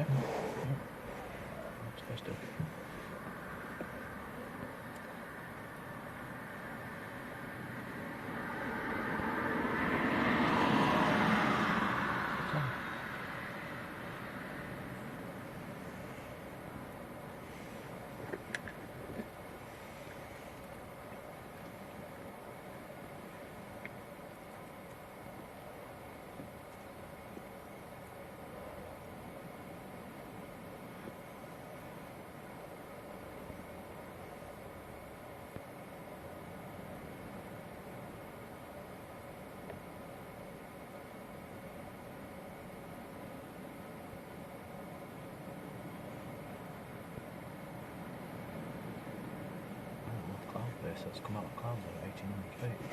Yeah. What's first up? So it's come out of clouds at 1800 feet.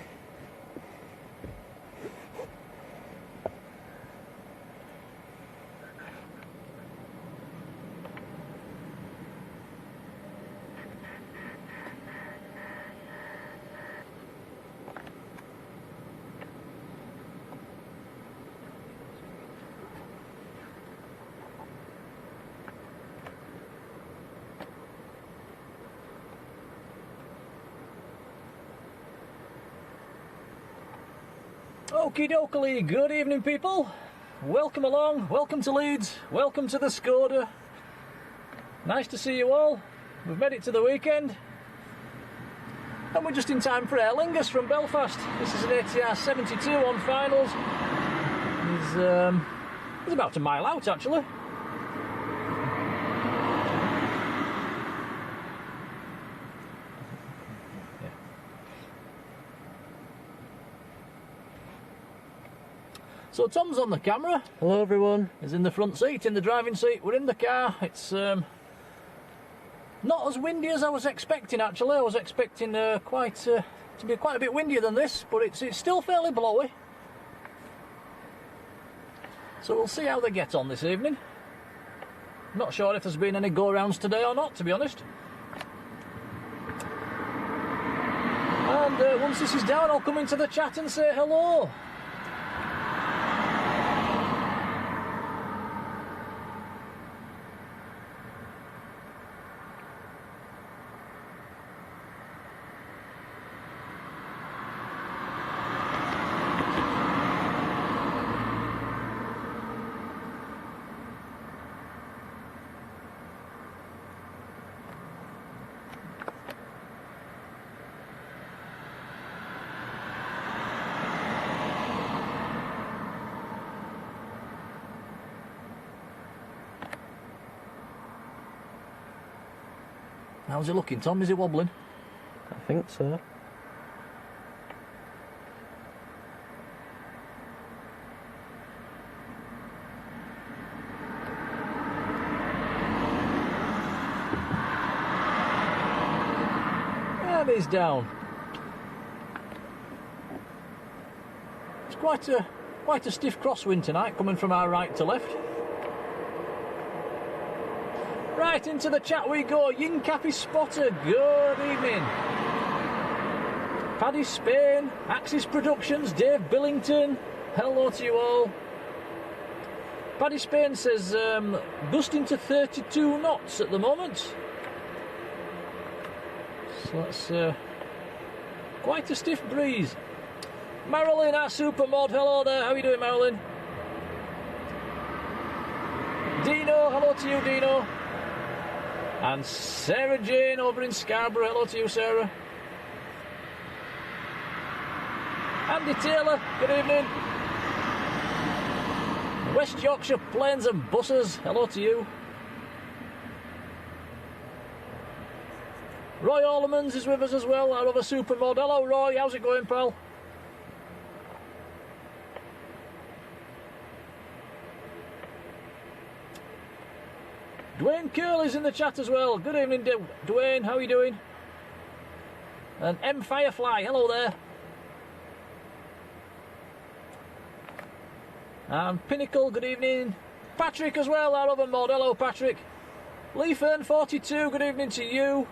Okie dokie, good evening people, welcome along, welcome to Leeds, welcome to the Skoda. Nice to see you all. We've made it to the weekend and we're just in time for Aer Lingus from Belfast. This is an ATR 72 on finals. He's about a mile out actually. So Tom's on the camera. Hello everyone. He's in the front seat, in the driving seat. We're in the car. It's not as windy as I was expecting actually. I was expecting to be quite a bit windier than this, but it's still fairly blowy. So we'll see how they get on this evening. Not sure if there's been any go-rounds today or not, to be honest. And once this is down, I'll come into the chat and say hello. How's it looking, Tom? Is it wobbling? I think so. And he's down. It's quite a stiff crosswind tonight, coming from our right to left. Right, into the chat we go. Yinkapi Spotter, good evening. Paddy Spain, Axis Productions, Dave Billington, hello to you all. Paddy Spain says, gusting to 32 knots at the moment. So that's quite a stiff breeze. Marilyn, our super mod, hello there, how are you doing, Marilyn? Dino, hello to you, Dino. And Sarah Jane over in Scarborough, hello to you, Sarah. Andy Taylor, good evening. West Yorkshire Planes and Buses, hello to you. Roy Orlemans is with us as well, our other super mod. Hello Roy, how's it going, pal? Dwayne Curley's in the chat as well. Good evening, Dwayne. How are you doing? And M Firefly, hello there. And Pinnacle, good evening. Patrick as well, our other mod. Hello, Patrick. Leafern42, good evening to you.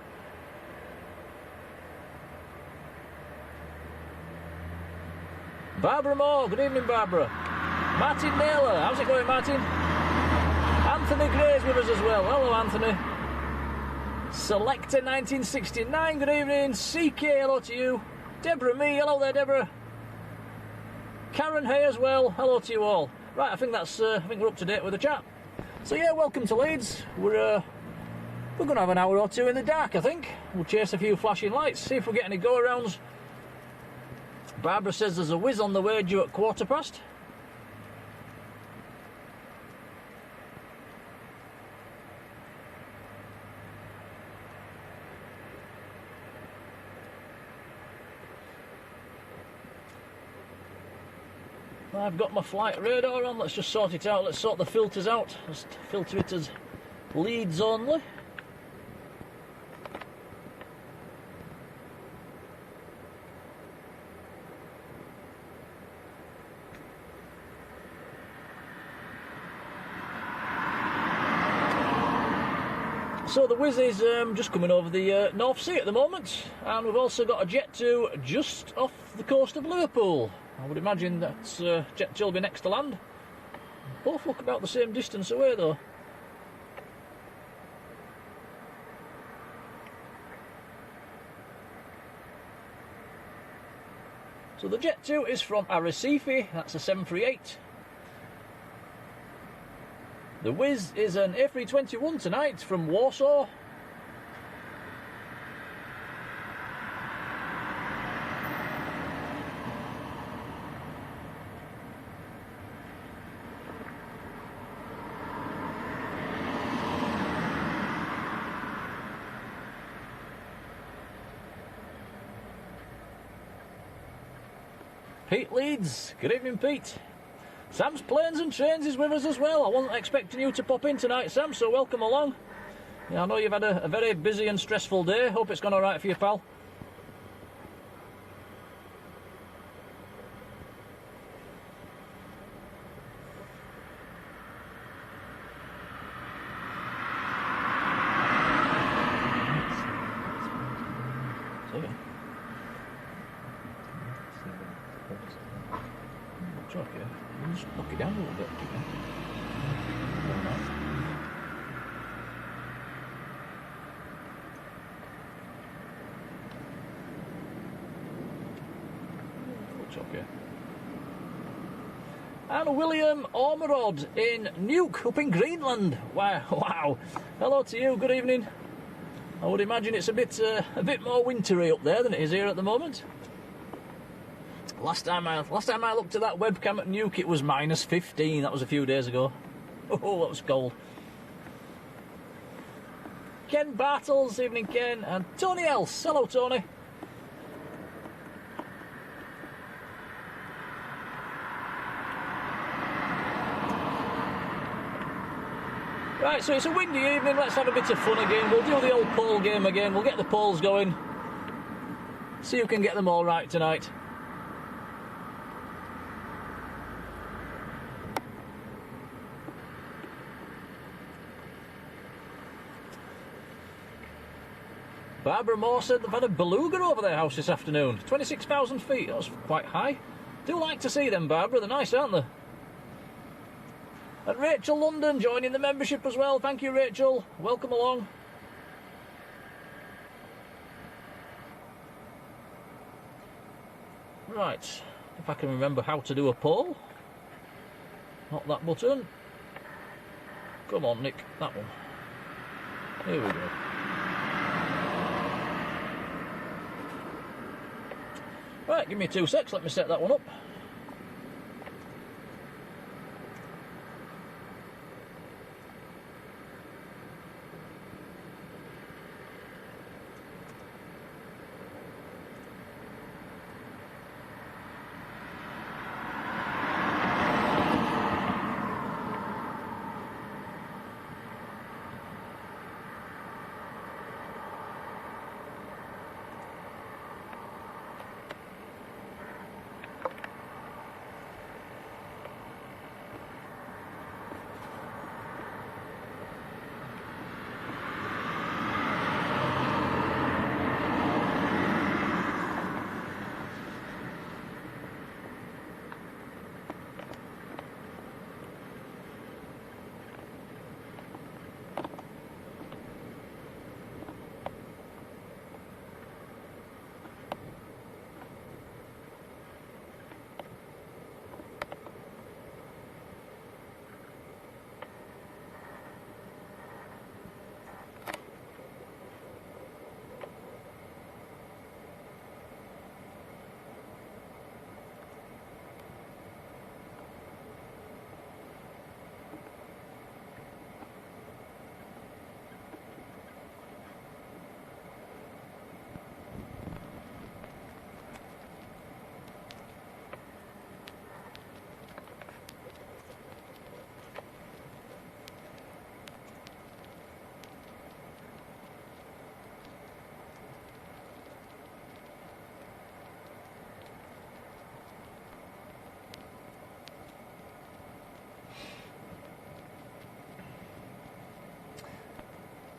Barbara Moore, good evening, Barbara. Martin Naylor, how's it going, Martin? And Anthony Gray's with us as well. Hello, Anthony. Selector 1969, good evening. CK, hello to you. Deborah Me, hello there, Deborah. Karen Hay as well, hello to you all. Right, I think we're up to date with the chat. So yeah, welcome to Leeds. We're going to have an hour or two in the dark, I think. We'll chase a few flashing lights, see if we get any go-arounds. Barbara says there's a whiz on the way due at 1:15. I've got my flight radar on, let's just sort it out, let's sort the filters out. Let's filter it as Leeds only. So the whiz is just coming over the North Sea at the moment, and we've also got a Jet 2 just off the coast of Liverpool. I would imagine that Jet 2 will be next to land. Both look about the same distance away though. So the Jet 2 is from Arrecife, that's a 738. The whiz is an A321 tonight from Warsaw. Pete Leeds, good evening Pete. Sam's Planes and Trains is with us as well. I wasn't expecting you to pop in tonight, Sam, so welcome along. Yeah, I know you've had a very busy and stressful day. Hope it's gone alright for you, pal. Okay. Just knock it down a little bit. Looks okay. And William Ormerod in Nuke up in Greenland. Wow. Hello to you. Good evening. I would imagine it's a bit more wintry up there than it is here at the moment. Last time I looked at that webcam at Nuke, it was -15. That was a few days ago. Oh, that was cold. Ken Bartles, evening Ken, and Tony Else. Hello, Tony. Right, so it's a windy evening. Let's have a bit of fun again. We'll do the old pole game again. We'll get the poles going. See who can get them all right tonight. Barbara Moore said they've had a beluga over their house this afternoon. 26,000 feet, that's quite high. Do like to see them, Barbara, they're nice, aren't they? And Rachel London joining the membership as well. Thank you, Rachel. Welcome along. Right, if I can remember how to do a poll. Not that button. Come on, Nick, that one. Here we go. Right, give me 2 secs, let me set that one up.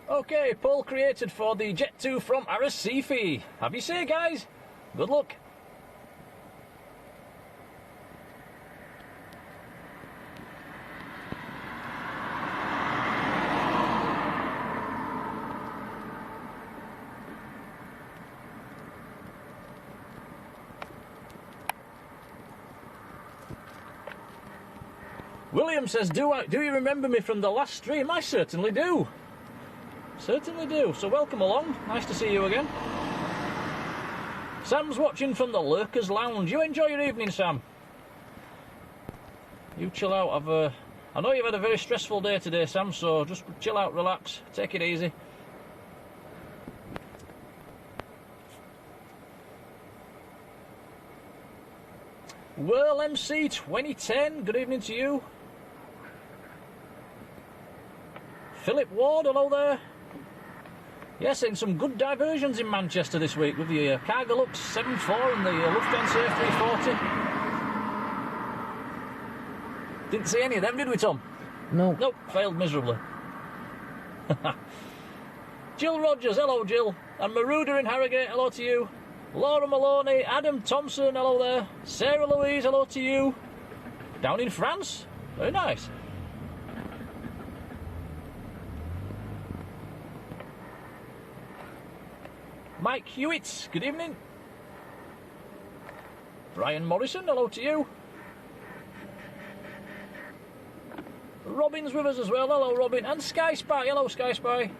Okay, poll created for the Jet 2 from Arrecife. Have you say, guys? Good luck. William says, do you remember me from the last stream? I certainly do. Certainly do. So welcome along. Nice to see you again. Sam's watching from the Lurkers Lounge. You enjoy your evening, Sam. You chill out. I know you've had a very stressful day today, Sam, so just chill out, relax, take it easy. Whirl MC 2010, good evening to you. Philip Ward, hello there. Yes, in some good diversions in Manchester this week with the Cargolux 7.4 and the Lufthansa 340. Didn't see any of them, did we, Tom? No. Nope, failed miserably. Jill Rogers, hello Jill. And Maruda in Harrogate, hello to you. Laura Maloney, Adam Thompson, hello there. Sarah Louise, hello to you. Down in France, very nice. Mike Hewitt, good evening. Brian Morrison, hello to you. Robin's with us as well, hello Robin. And Sky Spy, hello Sky Spy.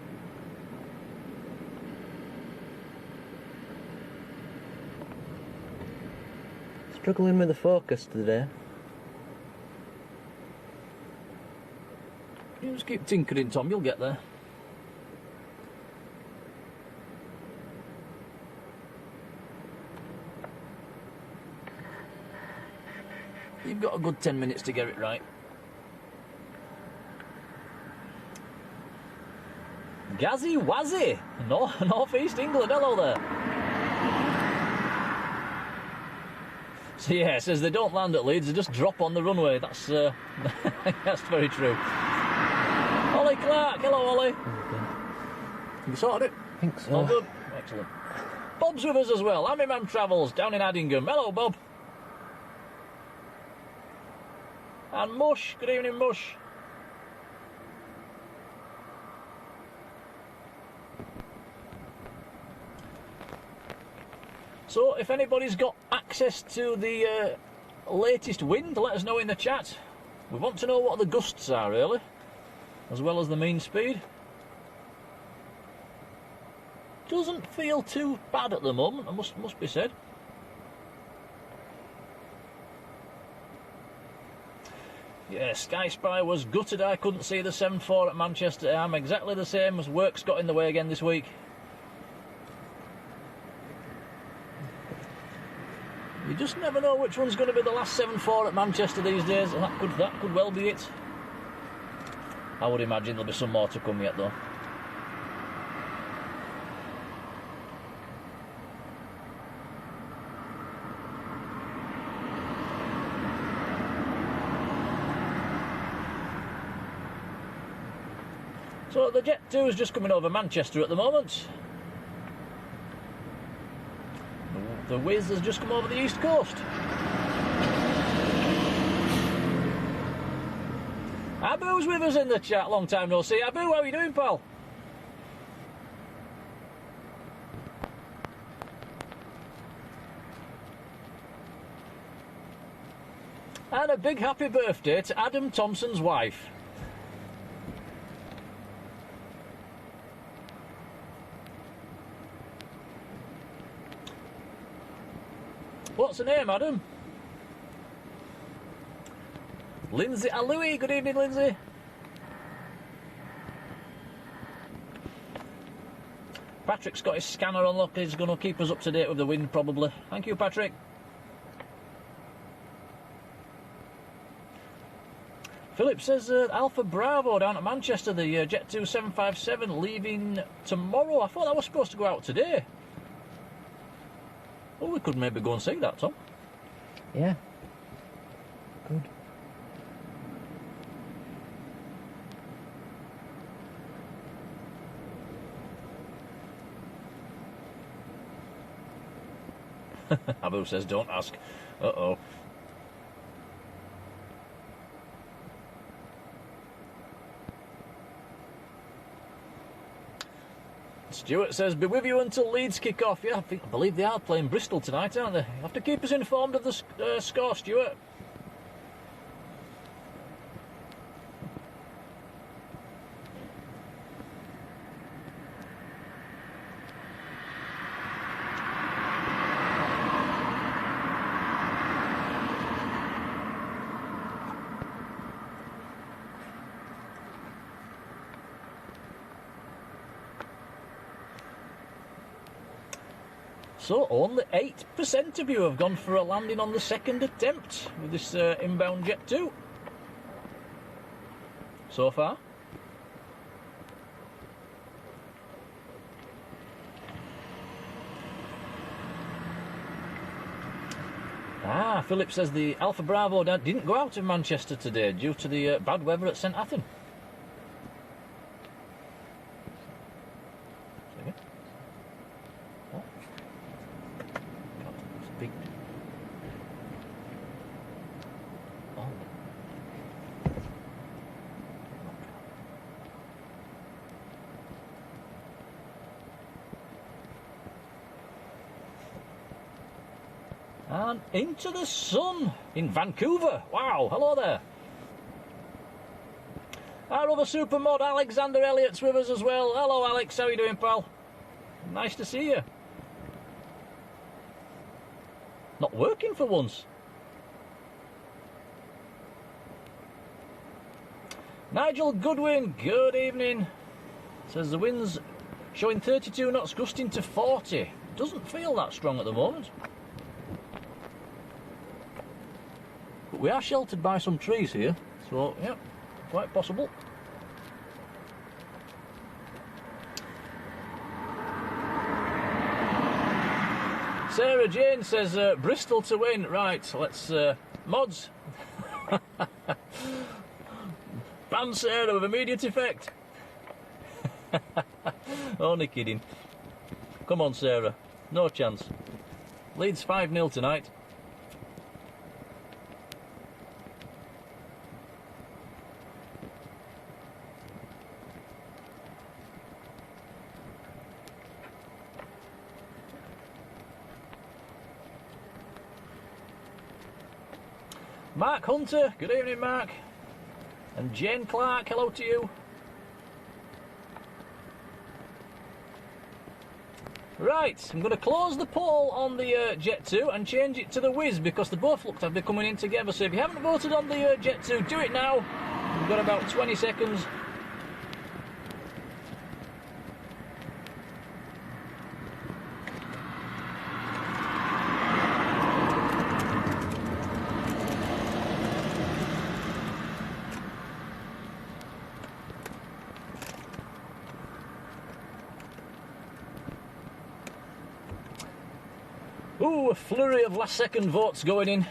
Struggling with the focus today. You just keep tinkering, Tom, you'll get there. You've got a good 10 minutes to get it right. Gazzy Wazzy, North East England, hello there. So yeah, it says they don't land at Leeds, they just drop on the runway. That's that's very true. Ollie Clark, hello Ollie. Have you sorted it? I think so. All good, excellent. Bob's with us as well. Hammy Man Travels down in Addingham. Hello Bob. And Mush, good evening Mush. So if anybody's got access to the latest wind, let us know in the chat. We want to know what the gusts are really, as well as the mean speed. Doesn't feel too bad at the moment, must be said. Yeah, Sky Spy was gutted I couldn't see the 7.4 at Manchester. I'm exactly the same, as work's got in the way again this week. You just never know which one's going to be the last 7.4 at Manchester these days, and that could well be it. I would imagine there'll be some more to come yet though. So the Jet 2 is just coming over Manchester at the moment. The Wiz has just come over the east coast. Abu's with us in the chat, long time no see. Abu, how are you doing, pal? And a big happy birthday to Adam Thompson's wife. What's her name, Adam? Lindsay Aloui, good evening, Lindsay. Patrick's got his scanner on, look, he's going to keep us up to date with the wind, probably. Thank you, Patrick. Philip says Alpha Bravo down at Manchester, the Jet 2 757 leaving tomorrow. I thought that was supposed to go out today. Well, we could maybe go and see that, Tom. Yeah. Good. Abu says, don't ask. Uh-oh. Stuart says, be with you until Leeds kick off. Yeah, I believe they are playing Bristol tonight, aren't they? You have to keep us informed of the score, Stuart. So only 8% of you have gone for a landing on the second attempt with this inbound Jet 2 so far. Philip says the Alpha Bravo didn't go out of Manchester today due to the bad weather at St Athan. And into the sun in Vancouver. Wow, hello there. Our other super mod, Alexander Elliott's with us as well. Hello, Alex. How you doing, pal? Nice to see you. Not working for once. Nigel Goodwin, good evening. Says the wind's showing 32 knots, gusting to 40. Doesn't feel that strong at the moment. But we are sheltered by some trees here, so yeah, quite possible. Sarah Jane says Bristol to win. Right, so let's mods. Ban Sarah with immediate effect. Only kidding. Come on, Sarah. No chance. Leeds 5-0 tonight. Mark Hunter, good evening, Mark. And Jane Clark, hello to you. Right, I'm going to close the poll on the Jet 2 and change it to the Whiz because they both look to be coming in together. So if you haven't voted on the Jet 2, do it now. We've got about 20 seconds. Ooh, a flurry of last-second votes going in.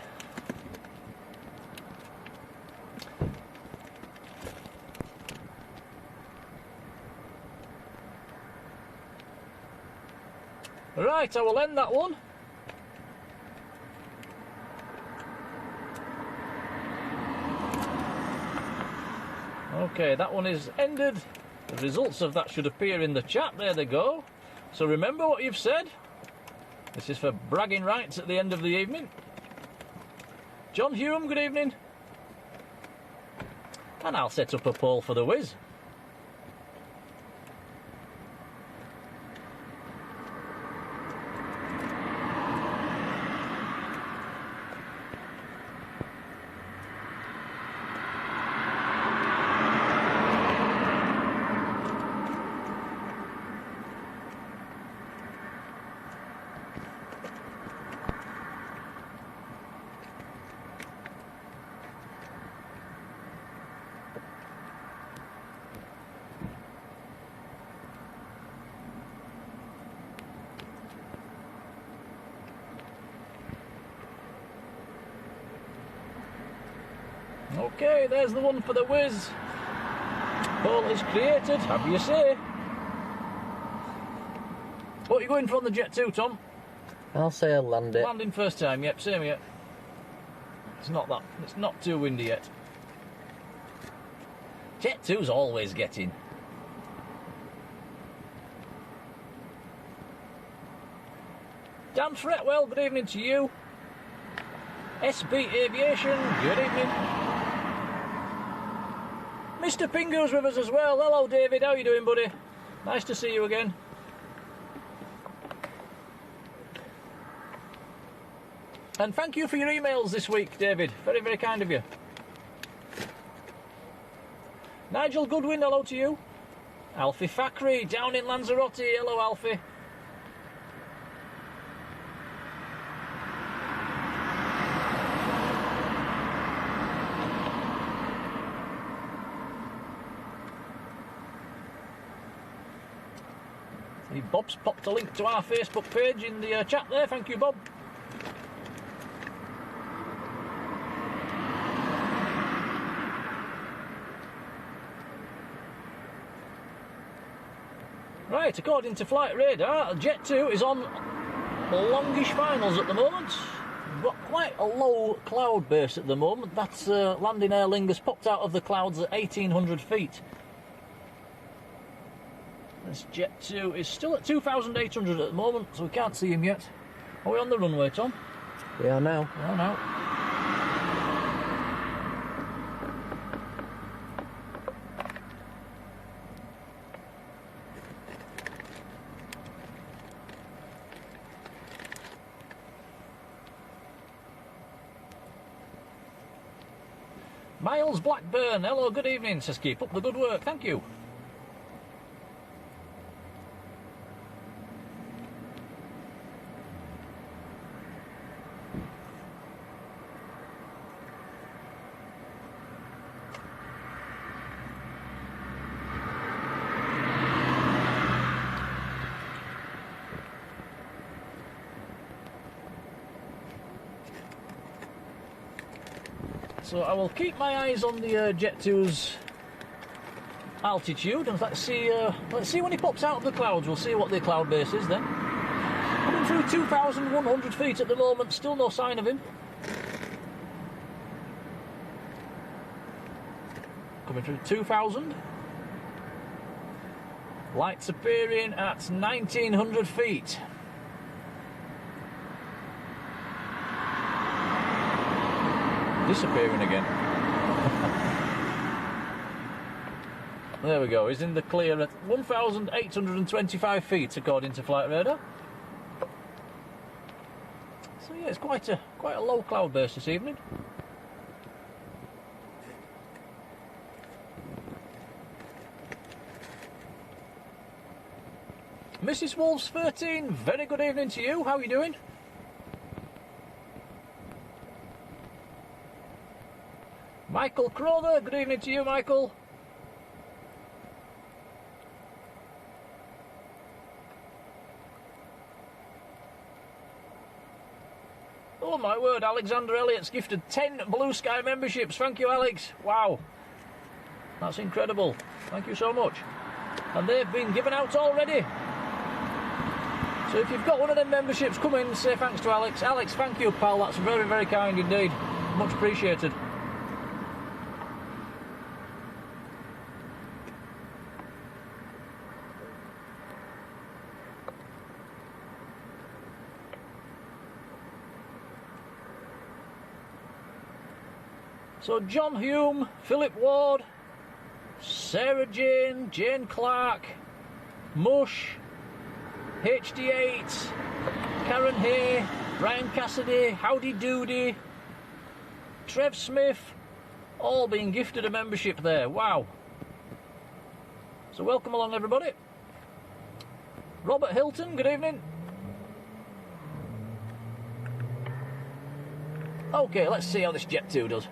Right, I will end that one. Okay, that one is ended. The results of that should appear in the chat. There they go. So remember what you've said. This is for bragging rights at the end of the evening. John Hume, good evening. And I'll set up a poll for the Whiz. Okay, there's the one for the Whiz. Poll is created, have your say. What are you going for on the Jet 2, Tom? I'll say I'll land it. Landing first time, yep, same here. It's not too windy yet. Jet 2's always getting. Dan Fretwell, good evening to you. SB Aviation, good evening. Mr. Pingu's with us as well. Hello David, how you doing buddy? Nice to see you again. And thank you for your emails this week, David. Very, very kind of you. Nigel Goodwin, hello to you. Alfie Fakri, down in Lanzarote. Hello, Alfie. See, Bob's popped a link to our Facebook page in the chat there. Thank you, Bob. Right, according to Flight Radar, Jet 2 is on longish finals at the moment. We've got quite a low cloud base at the moment. That's landing Aer Lingus popped out of the clouds at 1,800 feet. This Jet 2 is still at 2,800 at the moment, so we can't see him yet. Are we on the runway, Tom? We are now. We are now. Miles Blackburn, hello, good evening, says keep up the good work, thank you. So I will keep my eyes on the Jet 2's altitude, and let's see when he pops out of the clouds. We'll see what the cloud base is then. Coming through 2,100 feet at the moment, still no sign of him. Coming through 2,000. Lights appearing at 1,900 feet. Disappearing again. There we go, he's in the clear at 1,825 feet according to Flight Radar. So yeah, it's quite a low cloud base this evening. Mrs. Wolves 13, very good evening to you, how are you doing? Michael Crowther, good evening to you, Michael. Oh my word, Alexander Elliott's gifted 10 Blue Sky memberships. Thank you, Alex. Wow. That's incredible. Thank you so much. And they've been given out already. So if you've got one of them memberships, come in and say thanks to Alex. Alex, thank you, pal. That's very, very kind indeed. Much appreciated. So John Hume, Philip Ward, Sarah Jane, Jane Clark, Mush, HD8, Karen Hay, Brian Cassidy, Howdy Doody, Trev Smith, all being gifted a membership there. Wow. So welcome along everybody. Robert Hilton, good evening. Okay, let's see how this Jet 2 does.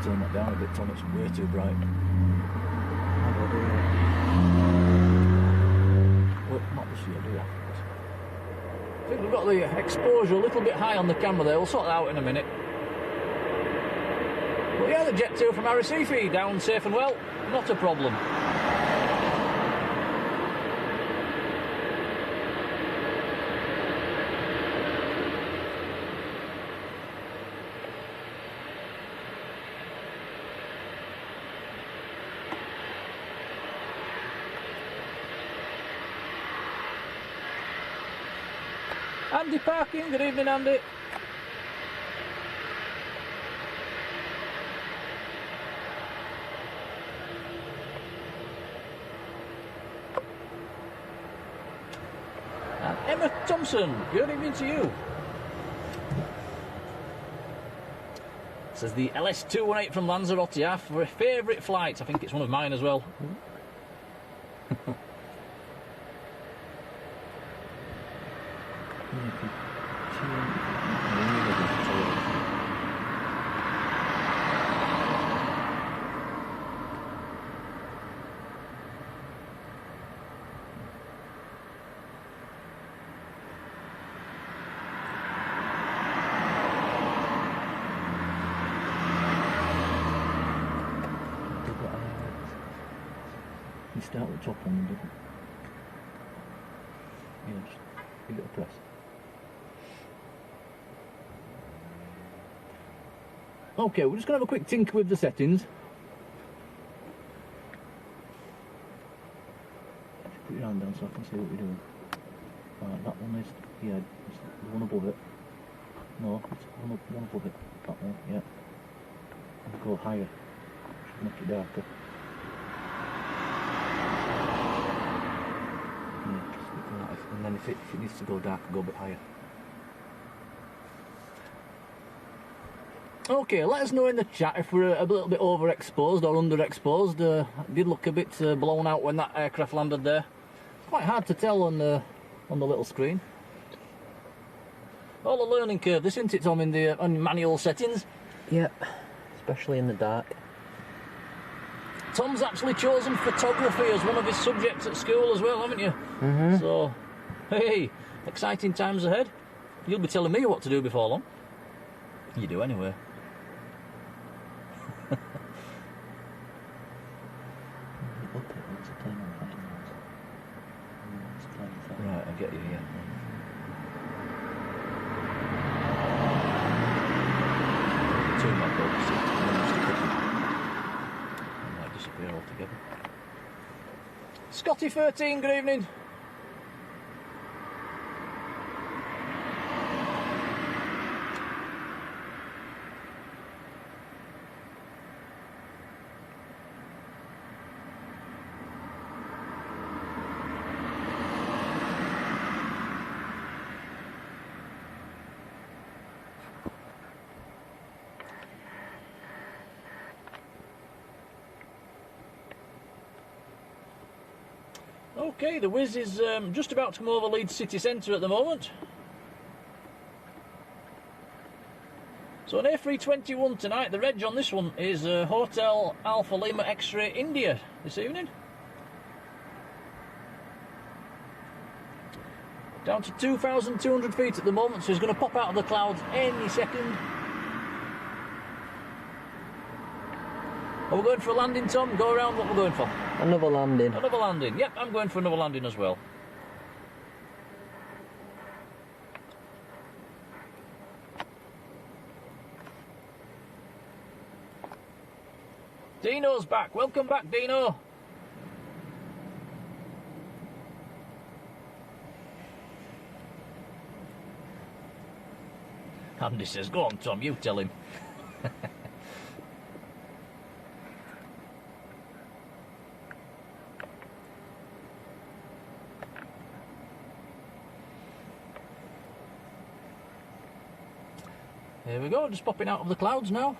Turn that down a bit, Tom, it's way too bright. Well, not this year, do you? I think we've got the exposure a little bit high on the camera there, we'll sort that out in a minute. But yeah, the jet tour from Arrecife down safe and well, not a problem. Andy parking, good evening Andy. And Emma Thompson, good evening to you. This is the LS218 from Lanzarote, our favourite flight. I think it's one of mine as well. You start with the top one and didn't. Yeah, just give it a press. Okay, we're just going to have a quick tinker with the settings. Just put your hand down so I can see what you're doing. Right, that one is, yeah, it's the one above it. No, it's one above it. That one, yeah. And go higher. Should make it darker. Yeah, and then if it needs to go darker, go a bit higher. Okay, let us know in the chat if we're a little bit overexposed or underexposed. It did look a bit blown out when that aircraft landed there. Quite hard to tell on the little screen. All a learning curve, this isn't it, Tom, in the manual settings? Yeah, especially in the dark. Tom's actually chosen photography as one of his subjects at school as well, haven't you? Mm-hmm. So, hey, exciting times ahead. You'll be telling me what to do before long. You do anyway. Right, I get you, yeah. Two of my books, I might disappear altogether. Scotty 13, good evening. Okay, the whiz is just about to come over Leeds city centre at the moment. So an A321 tonight. The reg on this one is Hotel Alpha Lima X-Ray India this evening. Down to 2,200 feet at the moment, so he's going to pop out of the clouds any second. Are we going for a landing, Tom? Go around, what we're going for? Another landing. Another landing. Yep, I'm going for another landing as well. Dino's back. Welcome back, Dino. Andy says, go on, Tom, you tell him. Here we go, just popping out of the clouds now.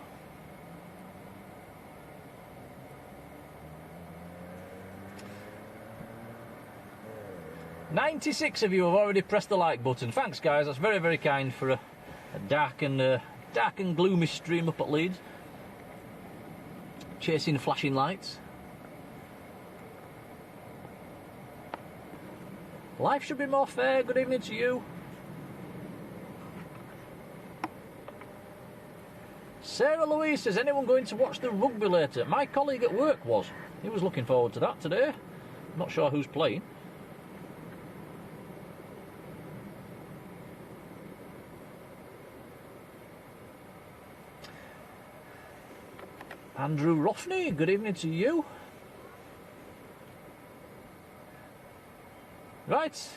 "96 of you have already pressed the like button. Thanks, guys. That's very, very kind for a dark and gloomy stream up at Leeds, chasing flashing lights. Life should be more fair. Good evening to you. Sarah Louise says, anyone going to watch the rugby later? My colleague at work was. He was looking forward to that today. Not sure who's playing. Andrew Roffney, good evening to you. Right,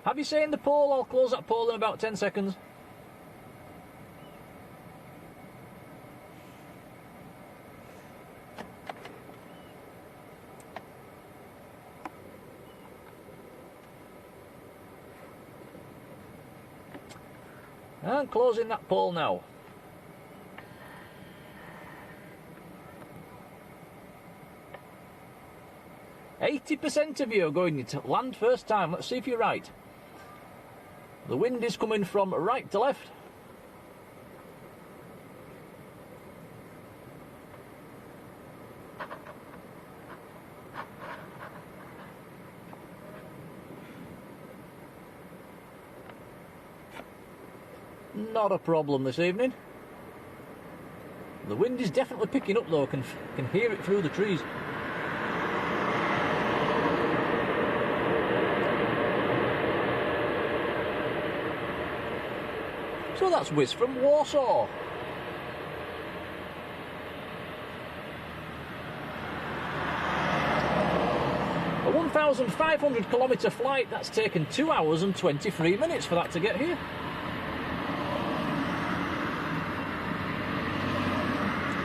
have you seen the poll? I'll close that poll in about 10 seconds. And closing that poll now. %of you are going to land first time. Let's see if you're right. The wind is coming from right to left. Not a problem this evening. The wind is definitely picking up though. Can hear it through the trees. So that's Wiz from Warsaw. A 1,500 kilometre flight, that's taken 2 hours and 23 minutes for that to get here.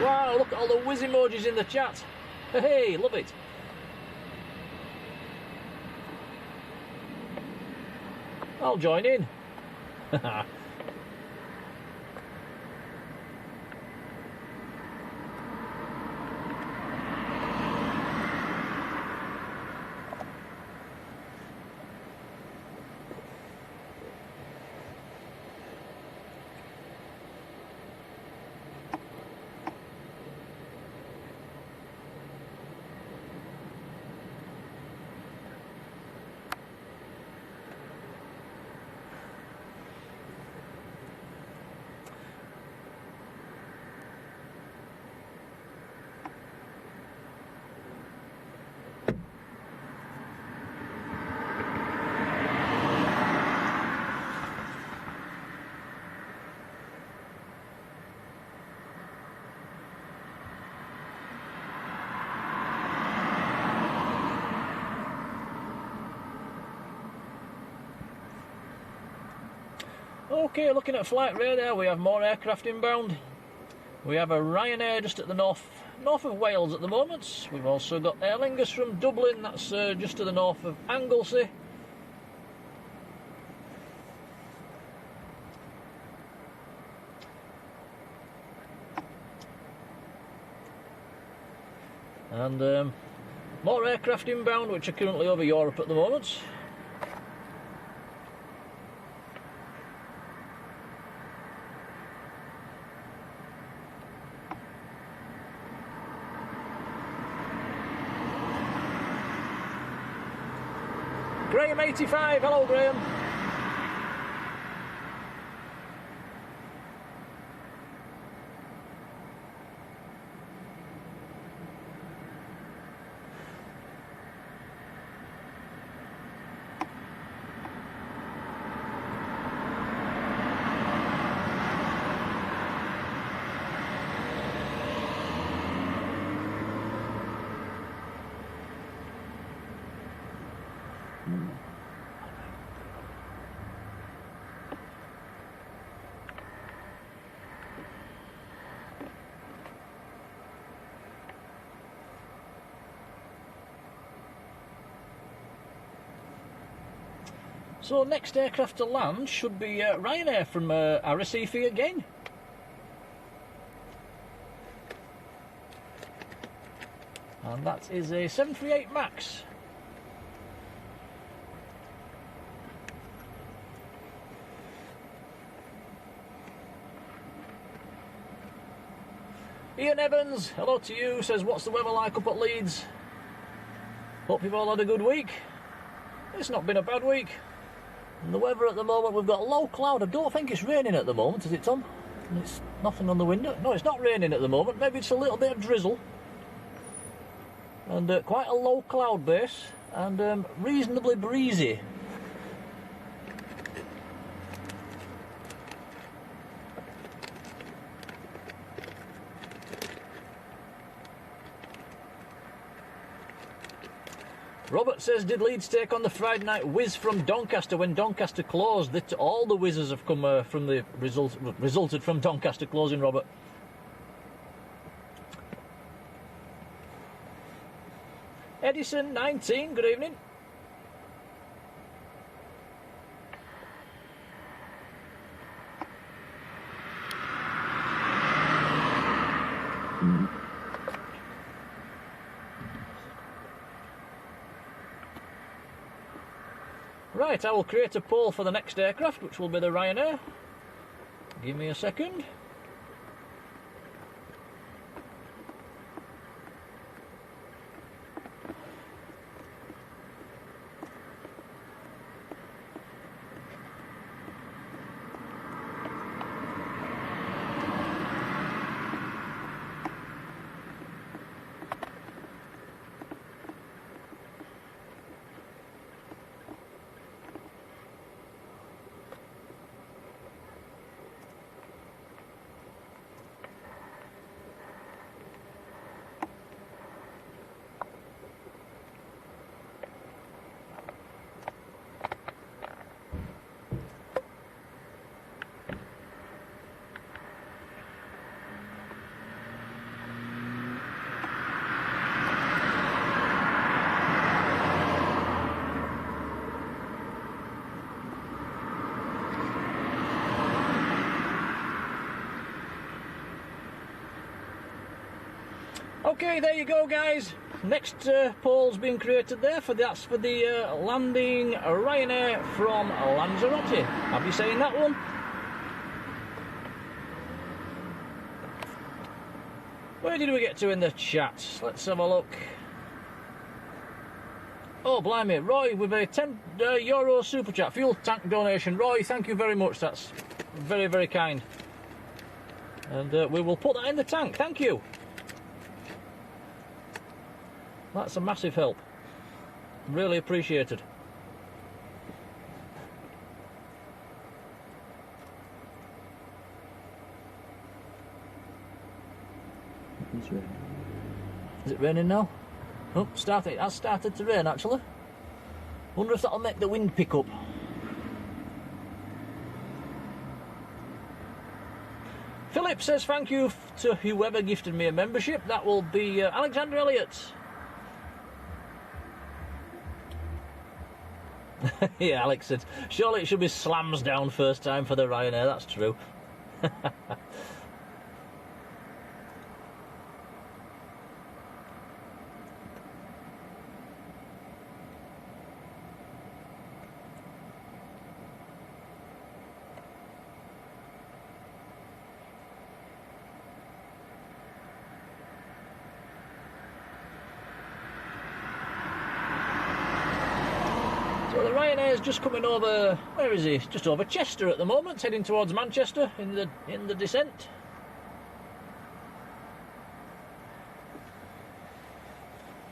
Wow, look at all the whiz emojis in the chat. Hey, love it. I'll join in. Okay, looking at flight radar, we have more aircraft inbound. We have a Ryanair just at the north of Wales at the moment. We've also got Aer Lingus from Dublin, that's just to the north of Anglesey. And more aircraft inbound, which are currently over Europe at the moment. Graham85, hello Graham. So next aircraft to land should be Ryanair from Arrecife again. And that is a 738 MAX. Ian Evans, hello to you, says what's the weather like up at Leeds? Hope you've all had a good week. It's not been a bad week. And the weather at the moment, we've got low cloud. I don't think it's raining at the moment, is it, Tom? And it's nothing on the window. No, it's not raining at the moment. Maybe it's a little bit of drizzle. And quite a low cloud base. And reasonably breezy. Robert says, did Leeds take on the Friday night whiz from Doncaster when Doncaster closed? All the whizzes have come from the resulted from Doncaster closing, Robert. Edison, 19, good evening. Right, I will create a poll for the next aircraft, which will be the Ryanair. Give me a second. Okay, there you go, guys. Next poll's been created there. That's for the landing Ryanair from Lanzarote. Have you saying that one? Where did we get to in the chat? Let's have a look. Oh, blimey. Roy with a €10 super chat. Fuel tank donation. Roy, thank you very much. That's very, very kind. And we will put that in the tank. Thank you. That's a massive help. Really appreciated. It's raining. Is it raining now? Oh, it has started to rain actually. Wonder if that'll make the wind pick up. Philip says thank you to whoever gifted me a membership. That will be Alexander Elliott. Yeah, Alex said, surely it should be slams down first time for the Ryanair, that's true. Ryanair's just coming over, where is he? Just over Chester at the moment, heading towards Manchester in the descent.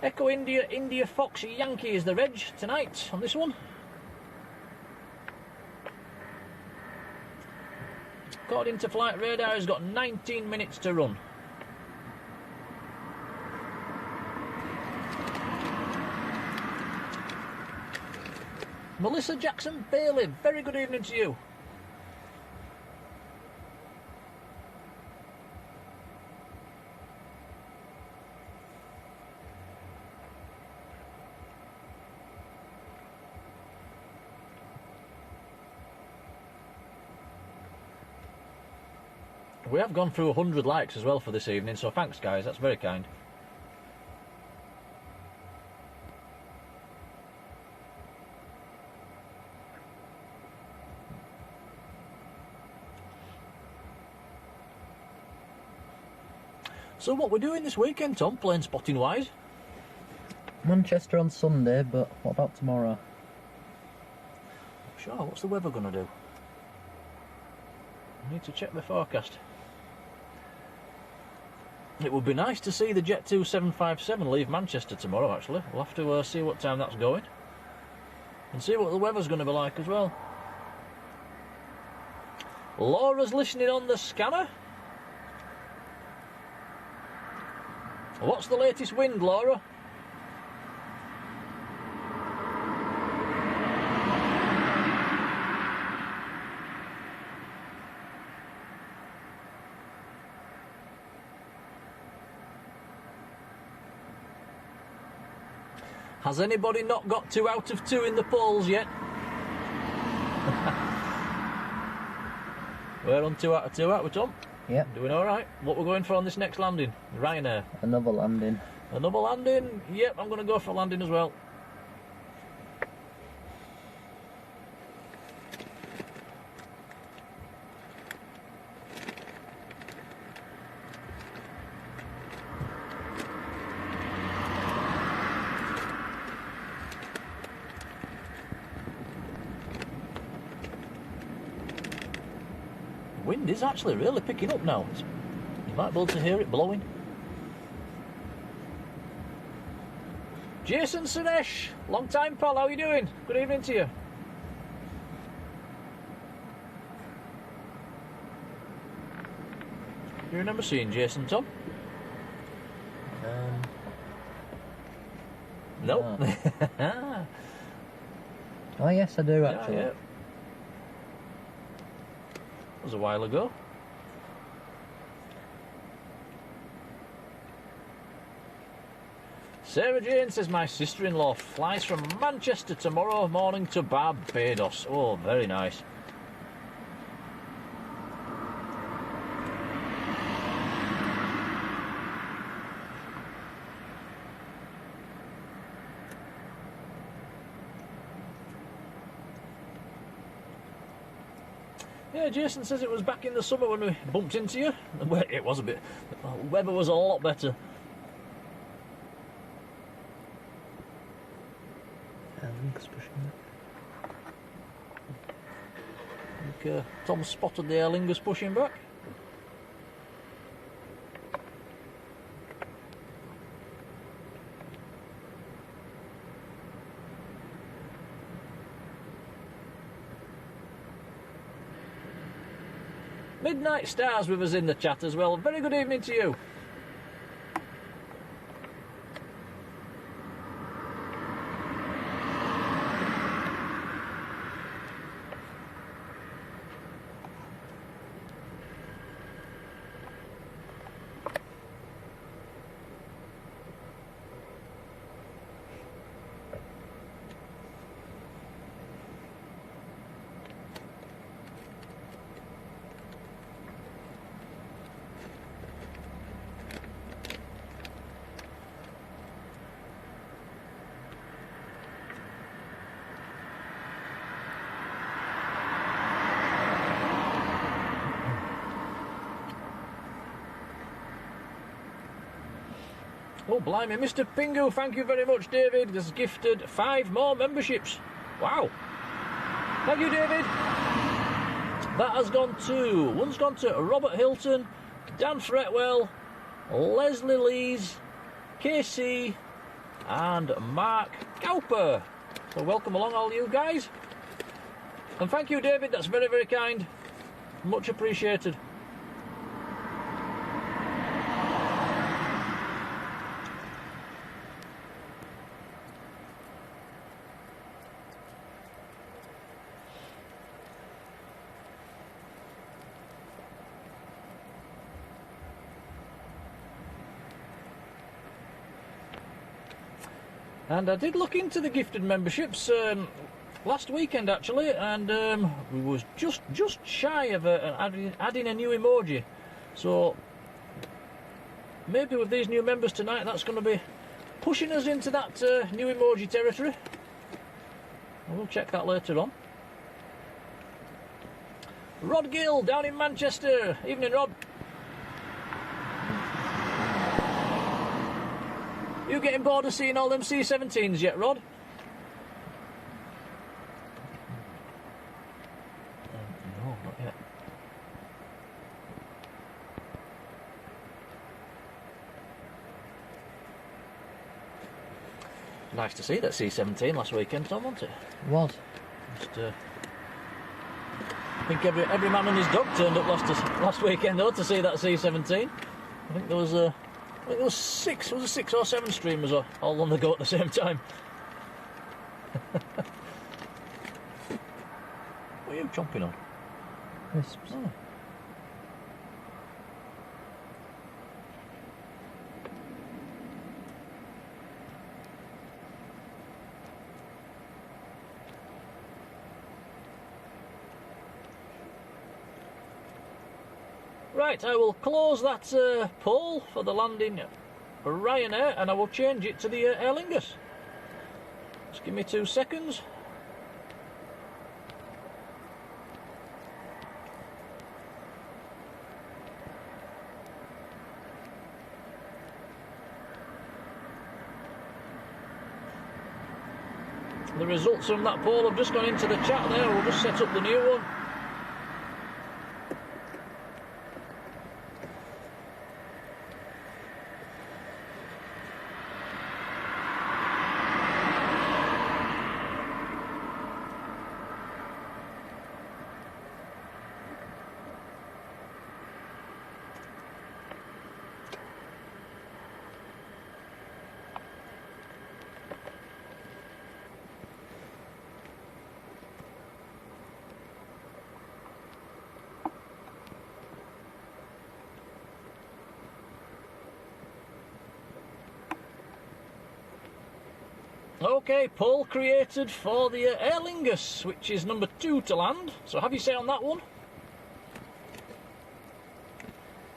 Echo India, India Fox Yankee is the reg tonight on this one. According to Flight Radar, he's got 19 minutes to run. Melissa Jackson Bailey, very good evening to you. We have gone through 100 likes as well for this evening, so thanks guys, that's very kind. So what we're doing this weekend, Tom, plane spotting wise? Manchester on Sunday, but what about tomorrow? Sure, what's the weather going to do? Need to check the forecast. It would be nice to see the Jet 2757 leave Manchester tomorrow, actually. We'll have to see what time that's going. And see what the weather's going to be like as well. Laura's listening on the scanner. What's the latest wind, Laura? Has anybody not got 2 out of 2 in the polls yet? We're on 2 out of 2, aren't we, Tom? Yep. Doing all right. What we're going for on this next landing? Ryanair. Another landing. Another landing? Yep, I'm going to go for landing as well. Wind is actually really picking up now. You might be able to hear it blowing. Jason Sunesh, long time pal, how are you doing? Good evening to you. You remember seeing Jason, Tom? No. Oh yes, I do actually. Yeah. That was a while ago. Sarah Jane says my sister-in-law flies from Manchester tomorrow morning to Barbados. Oh, very nice. Yeah, Jason says it was back in the summer when we bumped into you. It was a bit... The weather was a lot better. I think Tom spotted the Aer Lingus pushing back. Midnight Stars with us in the chat as well. Very good evening to you. Oh, blimey, Mr. Pingu, thank you very much, David. Has gifted 5 more memberships. Wow. Thank you, David. That has gone to... One's gone to Robert Hilton, Dan Fretwell, Leslie Lees, KC, and Mark Cowper. So welcome along, all you guys. And thank you, David. That's very, very kind. Much appreciated. And I did look into the gifted memberships last weekend actually, and we was just shy of adding a new emoji. So maybe with these new members tonight, that's going to be pushing us into that new emoji territory. And we'll check that later on. Rod Gill down in Manchester. Evening, Rod. You getting bored of seeing all them C-17s yet, Rod? No, not yet. Nice to see that C17 last weekend, Tom, wasn't it? It was. Just, I think every man and his dog turned up last weekend though to see that C17. I think there was six or seven streamers all on the go at the same time. What are you chomping on? Crisps. Oh. Right, I will close that poll for the landing Ryanair and I will change it to the Aer Lingus. Just give me 2 seconds. The results from that poll have just gone into the chat there. We'll just set up the new one. Okay, poll created for the Aer Lingus, which is number 2 to land. So have your say on that one.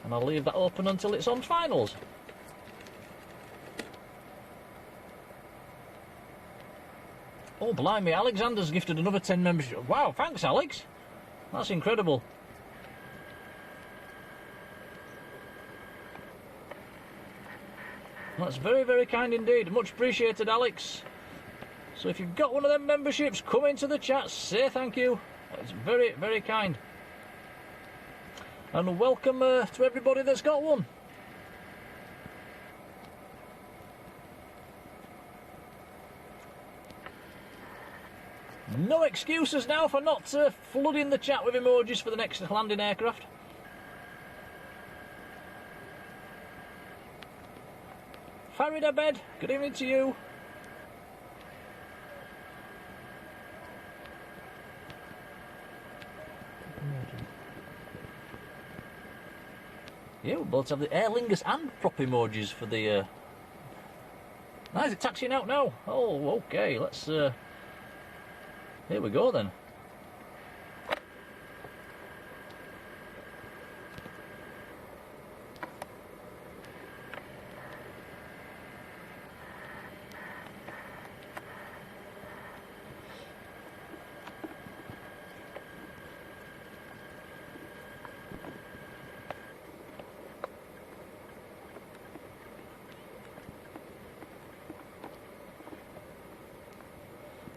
And I'll leave that open until it's on finals. Oh, blimey, Alexander's gifted another 10 membership. Wow, thanks, Alex. That's incredible. That's very, very kind indeed. Much appreciated, Alex. So if you've got one of them memberships, come into the chat, say thank you. It's very, very kind. And welcome to everybody that's got one. No excuses now for not flooding the chat with emojis for the next landing aircraft. Farid Abed, good evening to you. Yeah, we'll both have the Aer Lingus and prop emojis for the... Nice, it's taxiing out now. Oh, okay, let's... Here we go then.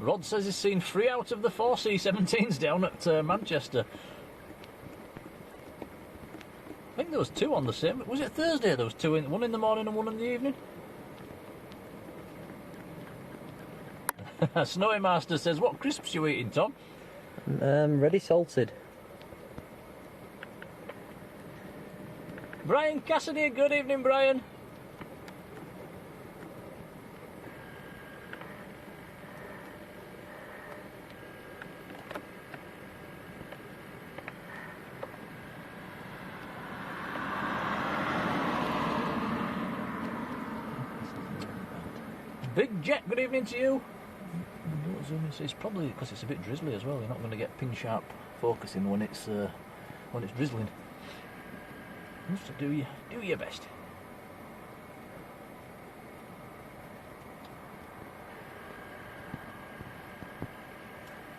Rod says he's seen 3 out of the 4 C-17s down at Manchester. I think there was 2 on the same... Was it Thursday there was 2? One in the morning and one in the evening? Snowy Master says, what crisps you eating, Tom? Ready salted. Brian Cassidy, good evening, Brian. Big Jet, good evening to you. It's probably because it's a bit drizzly as well. You're not going to get pin sharp focusing when it's drizzling. Just do your best.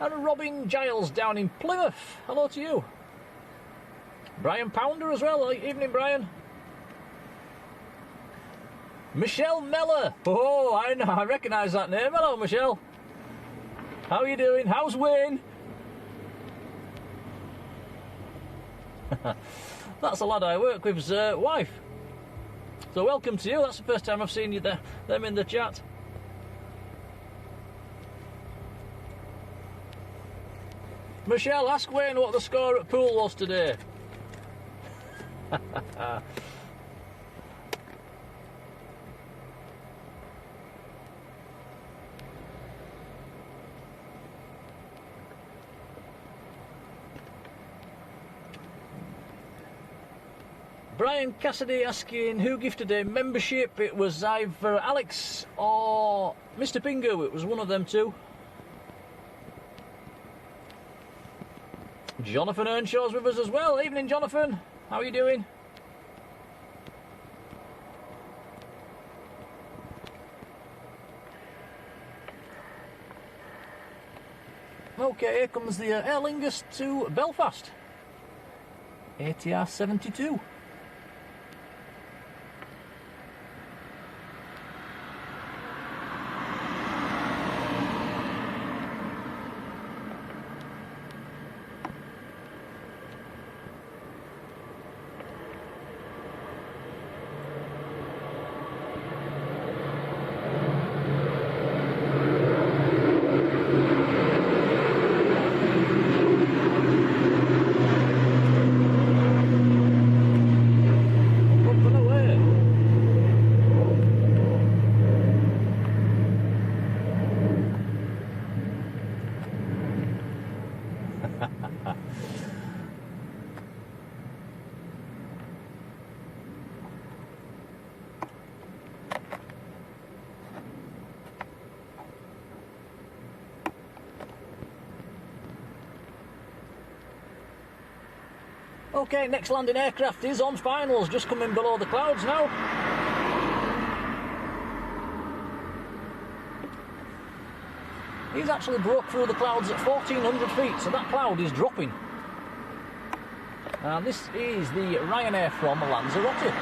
And Robin Giles down in Plymouth. Hello to you. Brian Pounder as well. Evening, Brian. Michelle Meller. Oh, I know. I recognise that name. Hello, Michelle. How are you doing? How's Wayne? That's a lad I work with's wife. So welcome to you. That's the first time I've seen you them in the chat. Michelle, ask Wayne what the score at pool was today. Brian Cassidy asking who gifted a membership. It was either Alex or Mr. Pingu. It was one of them two. Jonathan Earnshaw's with us as well. Evening, Jonathan. How are you doing? Okay, here comes the Aer Lingus to Belfast. ATR 72. Okay, next landing aircraft is on finals, just coming below the clouds now. He's actually broke through the clouds at 1,400 feet, so that cloud is dropping. And this is the Ryanair from Lanzarote.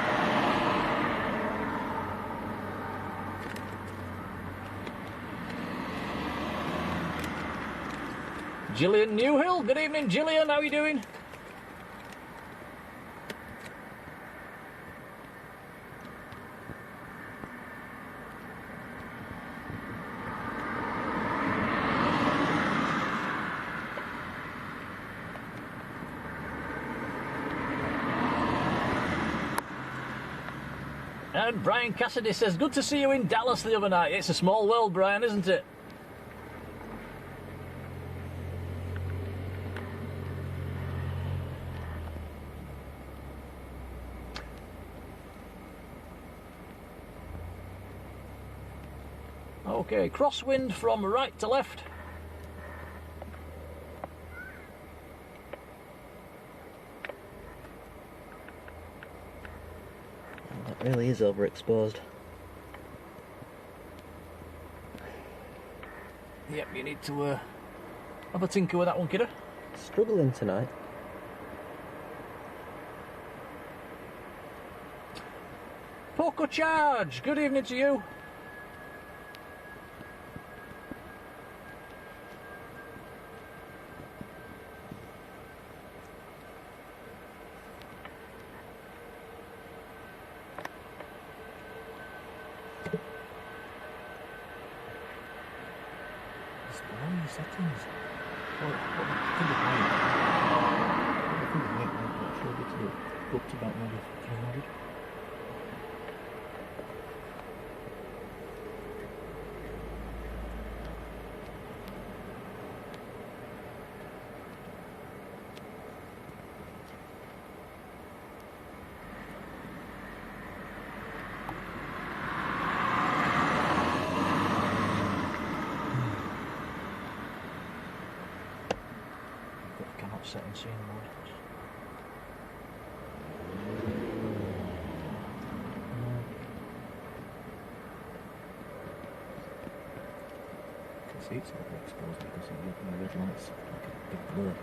Gillian Newhill, good evening Gillian, how are you doing? And Brian Cassidy says, good to see you in Dallas the other night. It's a small world, Brian, isn't it? Okay, crosswind from right to left. That really is overexposed. Yep, you need to have a tinker with that one, kiddo. Struggling tonight. Poco Charge, good evening to you. Settings. Up to about maybe 300. Set in scene mode. You can see it's overexposed because of the red lights, like a big blur.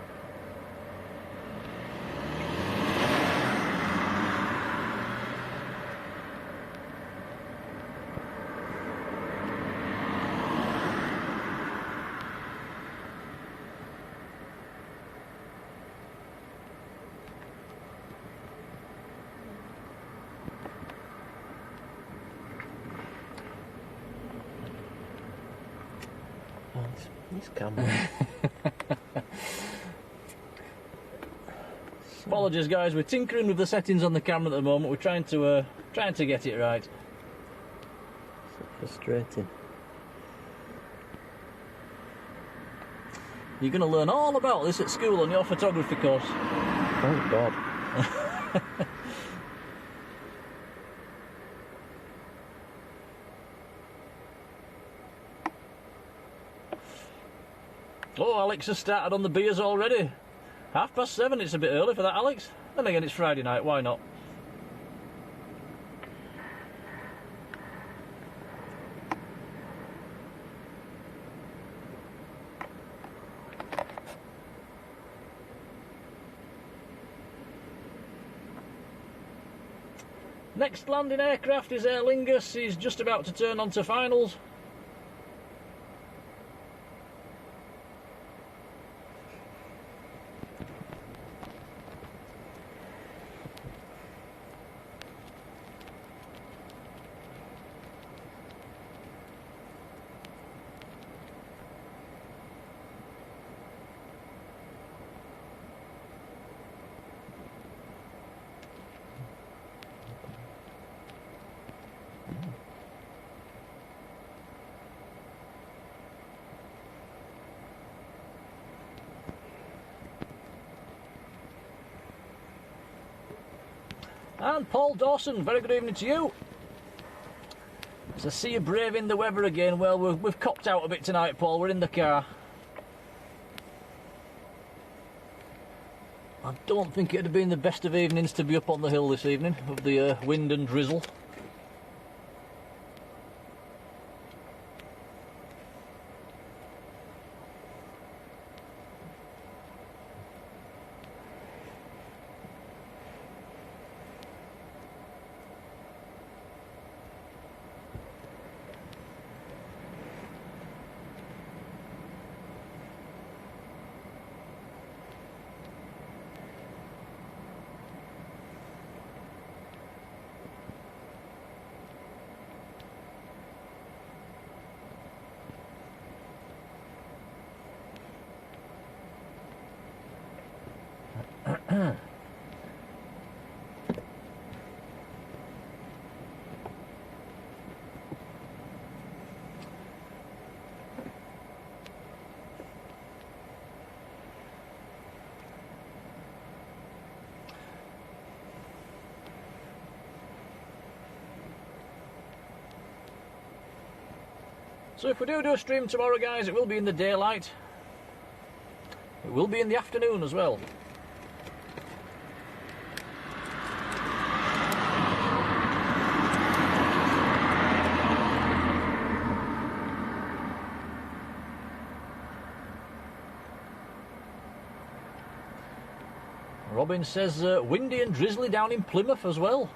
These cameras. apologies, guys. We're tinkering with the settings on the camera at the moment. We're trying to get it right. So frustrating. You're going to learn all about this at school on your photography course. Thank God. Oh, Alex has started on the beers already. 7:30, it's a bit early for that, Alex. Then again, it's Friday night, why not? Next landing aircraft is Aer Lingus. He's just about to turn onto finals. And Paul Dawson, very good evening to you. As I see you braving the weather again. Well, we've copped out a bit tonight, Paul. We're in the car. I don't think it'd have been the best of evenings to be up on the hill this evening, with the wind and drizzle. So if we do a stream tomorrow, guys, it will be in the daylight. It will be in the afternoon as well. Robin says windy and drizzly down in Plymouth as well.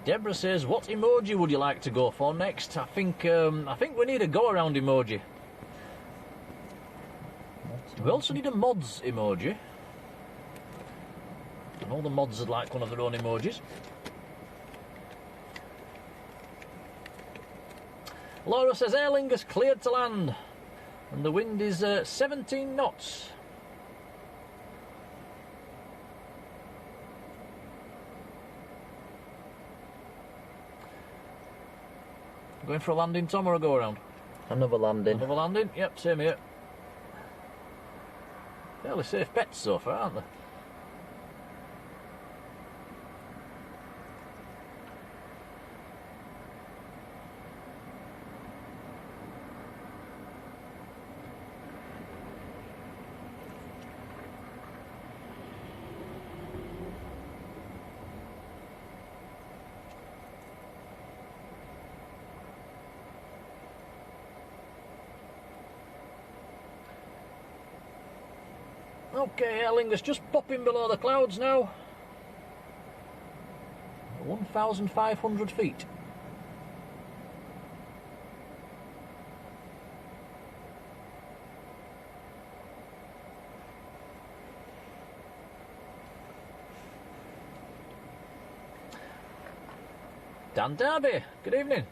Deborah says, what emoji would you like to go for next? I think we need a go-around emoji. We also need a mods emoji. And all the mods would like one of their own emojis. Laura says, Aer Lingus cleared to land. And the wind is 17 knots. Going for a landing, Tom, or a go-around? Another landing. Another landing? Yep, same here. Fairly safe bets so far, aren't they? Okay, Aer Lingus just popping below the clouds now. 1,500 feet. Dan Darby, good evening.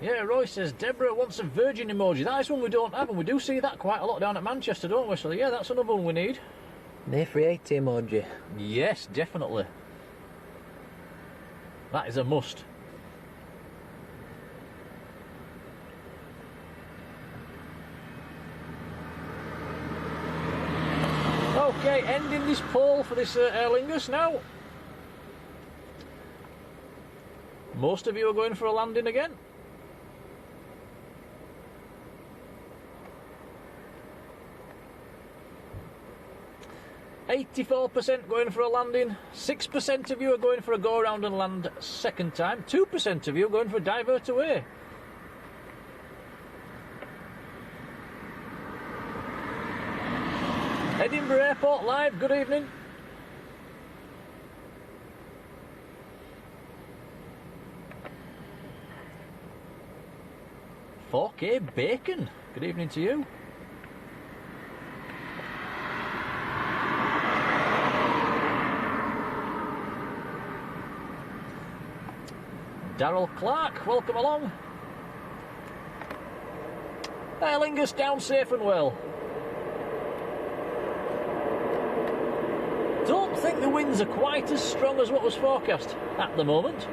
Yeah, Roy says Deborah wants a virgin emoji. That is one we don't have, and we do see that quite a lot down at Manchester, don't we? So yeah, that's another one we need. Nefri 80 emoji. Yes, definitely. That is a must. Okay, ending this poll for this Aer Lingus now. Most of you are going for a landing again. %84 going for a landing, 6% of you are going for a go around and land second time, 2% of you are going for a divert away. Edinburgh Airport live, good evening. "4K Bacon, good evening to you. Darryl Clark, welcome along. Aer Lingus down safe and well. Don't think the winds are quite as strong as what was forecast at the moment.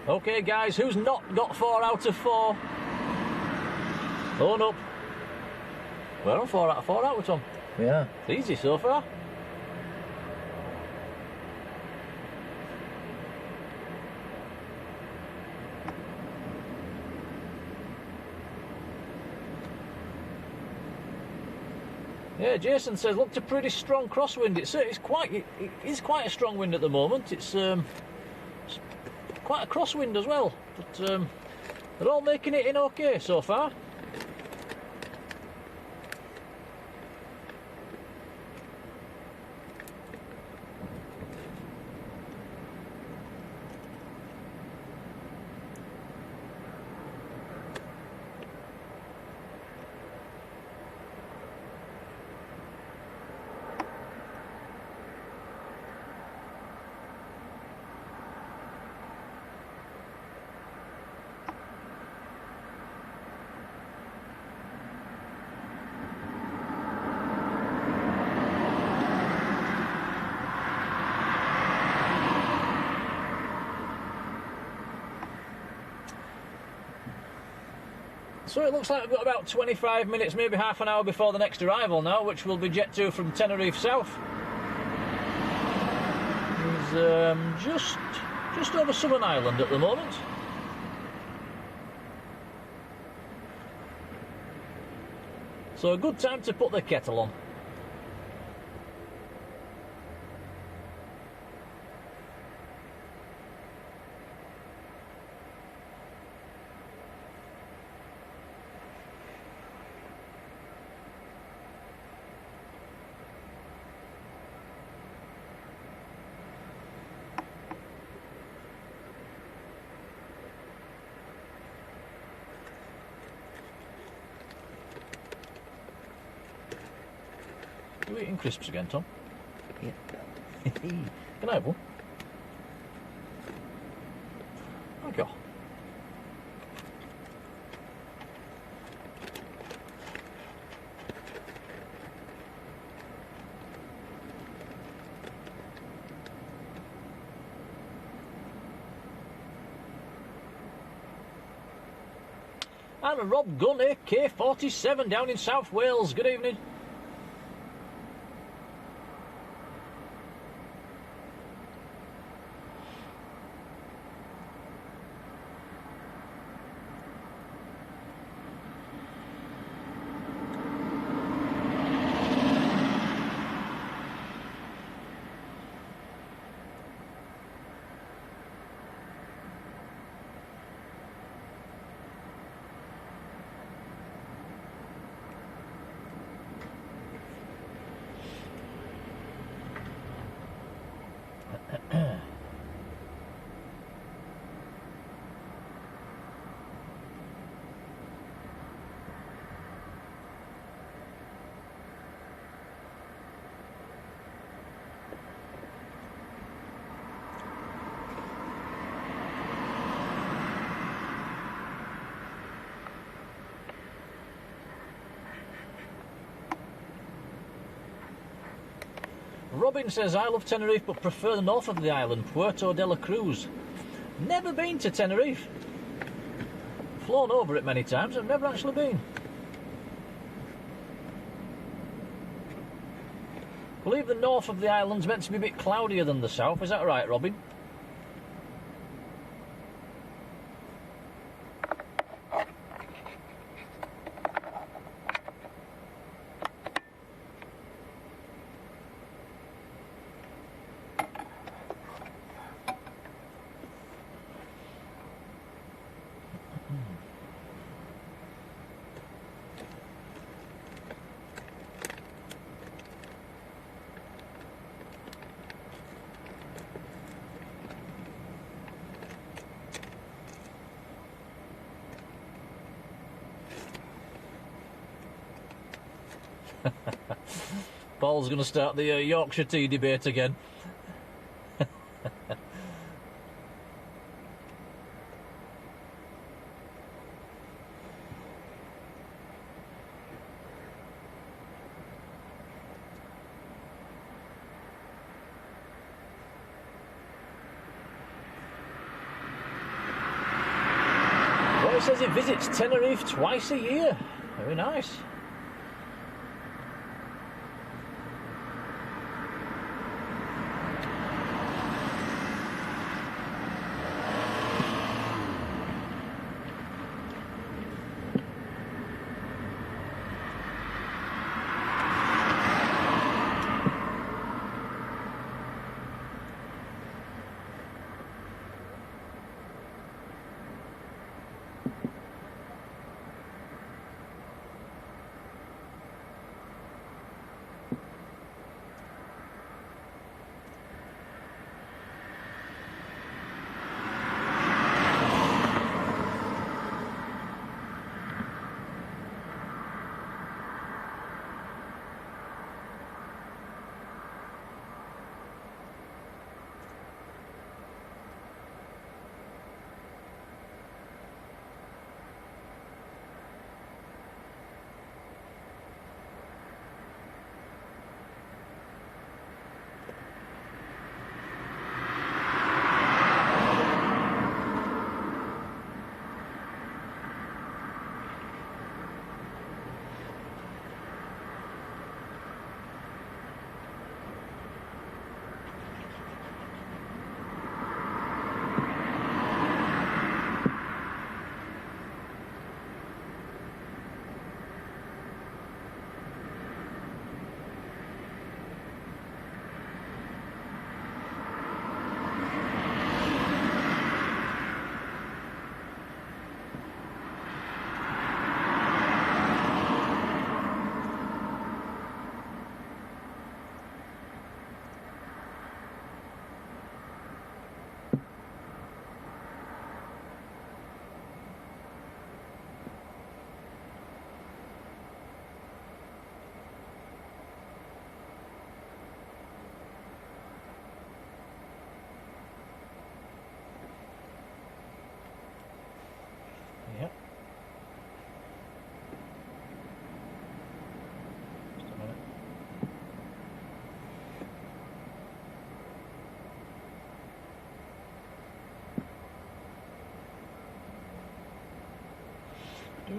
Okay, guys, who's not got 4 out of 4? Own up. We're on 4 out of 4, aren't we, Tom? Yeah. It's easy so far. Yeah, Jason says, looked a pretty strong crosswind. It is quite a strong wind at the moment. It's quite a crosswind as well, but they're all making it in okay so far. So it looks like we've got about 25 minutes, maybe half an hour before the next arrival now, which will be Jet 2 from Tenerife South. He's just over Southern Island at the moment. So a good time to put the kettle on. Are you eating crisps again, Tom? Yep. Can I have one? Thank you. And Rob Gunn, AK-47, down in South Wales. Good evening. Robin says, I love Tenerife but prefer the north of the island, Puerto de la Cruz. Never been to Tenerife. Flown over it many times, I've never actually been. I believe the north of the island's meant to be a bit cloudier than the south, is that right, Robin? Paul's going to start the Yorkshire tea debate again. Well, he says he visits Tenerife twice a year. Very nice.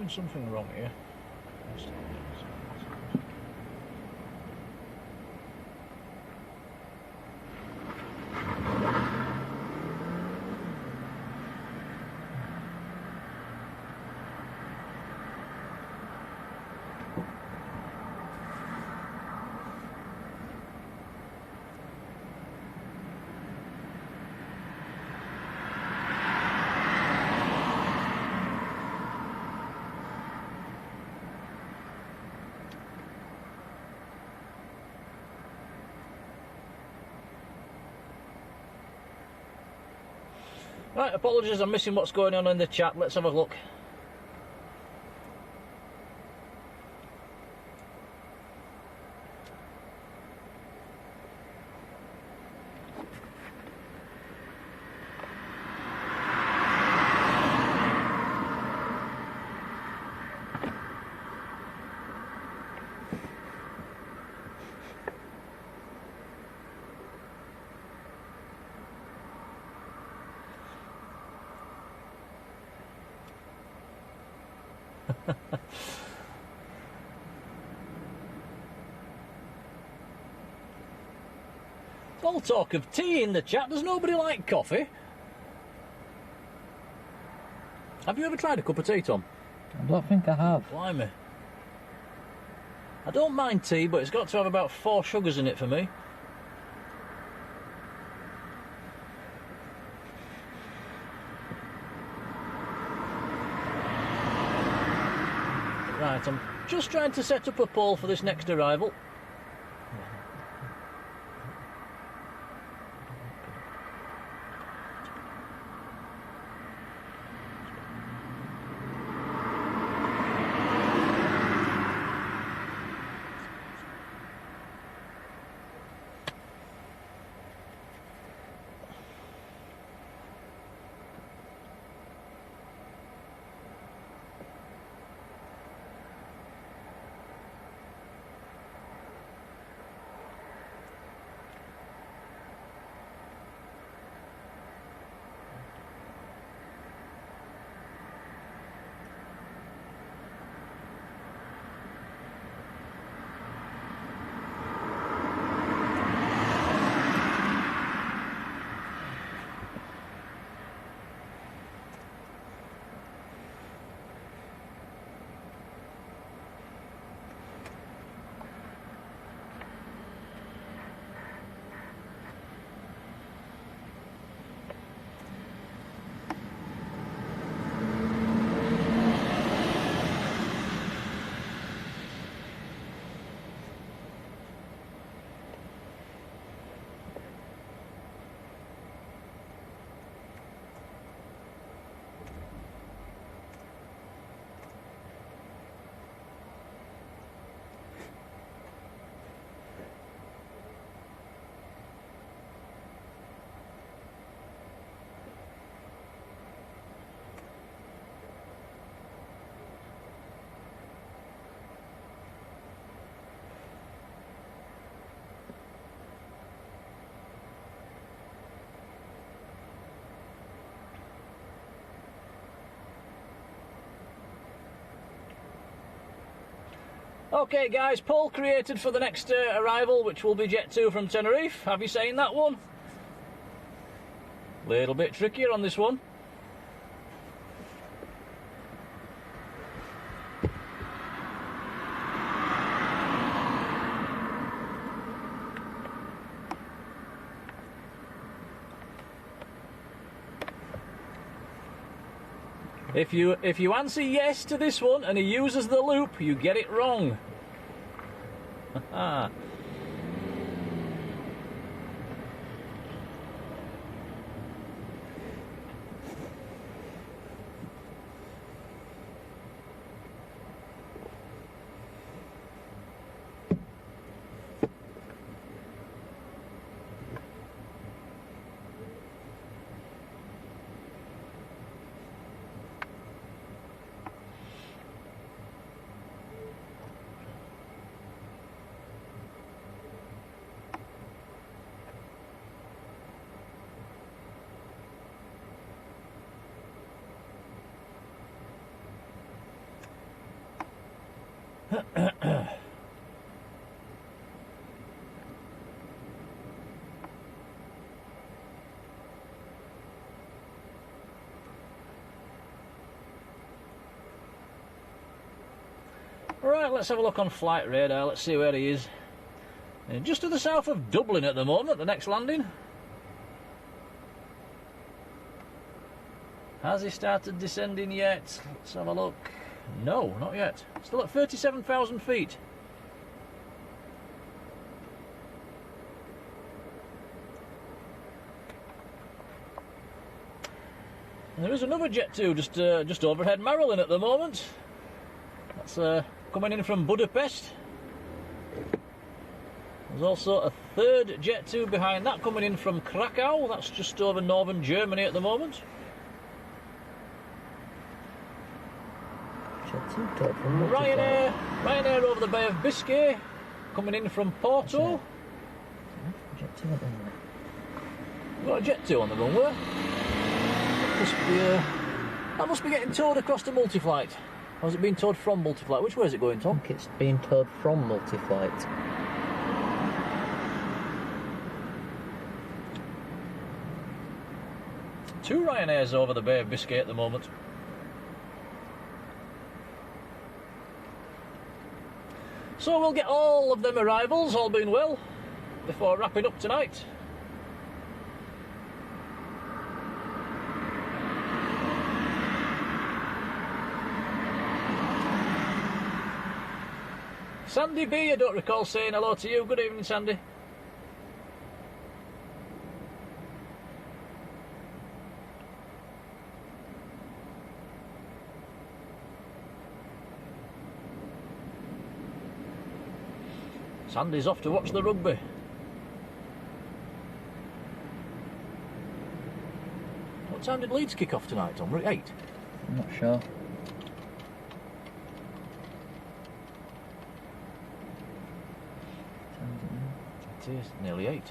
doing something wrong here. Right, apologies, I'm missing what's going on in the chat. Let's have a look. All talk of tea in the chat. Does nobody like coffee? Have you ever tried a cup of tea, Tom? I don't think I have. Blimey. I don't mind tea, but it's got to have about 4 sugars in it for me. Right, I'm just trying to set up a poll for this next arrival. Okay guys, poll created for the next arrival, which will be Jet 2 from Tenerife. Have you seen that one? Little bit trickier on this one. If you answer yes to this one and he uses the loop, you get it wrong. Right, let's have a look on flight radar, let's see where he is. Just to the south of Dublin at the moment, the next landing. Has he started descending yet? Let's have a look. No, not yet. Still at 37,000 feet. And there is another Jet 2 just overhead Marilyn at the moment. That's coming in from Budapest. There's also a third Jet 2 behind that coming in from Krakow. That's just over northern Germany at the moment. Ryanair over the Bay of Biscay, coming in from Porto. Jet 2 at the moment. We've got a Jet 2 on the runway. That must be getting towed across to multi-flight. Or is it being towed from multi-flight? Which way is it going, Tom? I think it's being towed from multi-flight. Two Ryanairs over the Bay of Biscay at the moment. So we'll get all of them arrivals, all being well, before wrapping up tonight. Sandy B, I don't recall saying hello to you. Good evening, Sandy. Sandy's off to watch the rugby. What time did Leeds kick off tonight, Tom? 8? I'm not sure. It is nearly 8.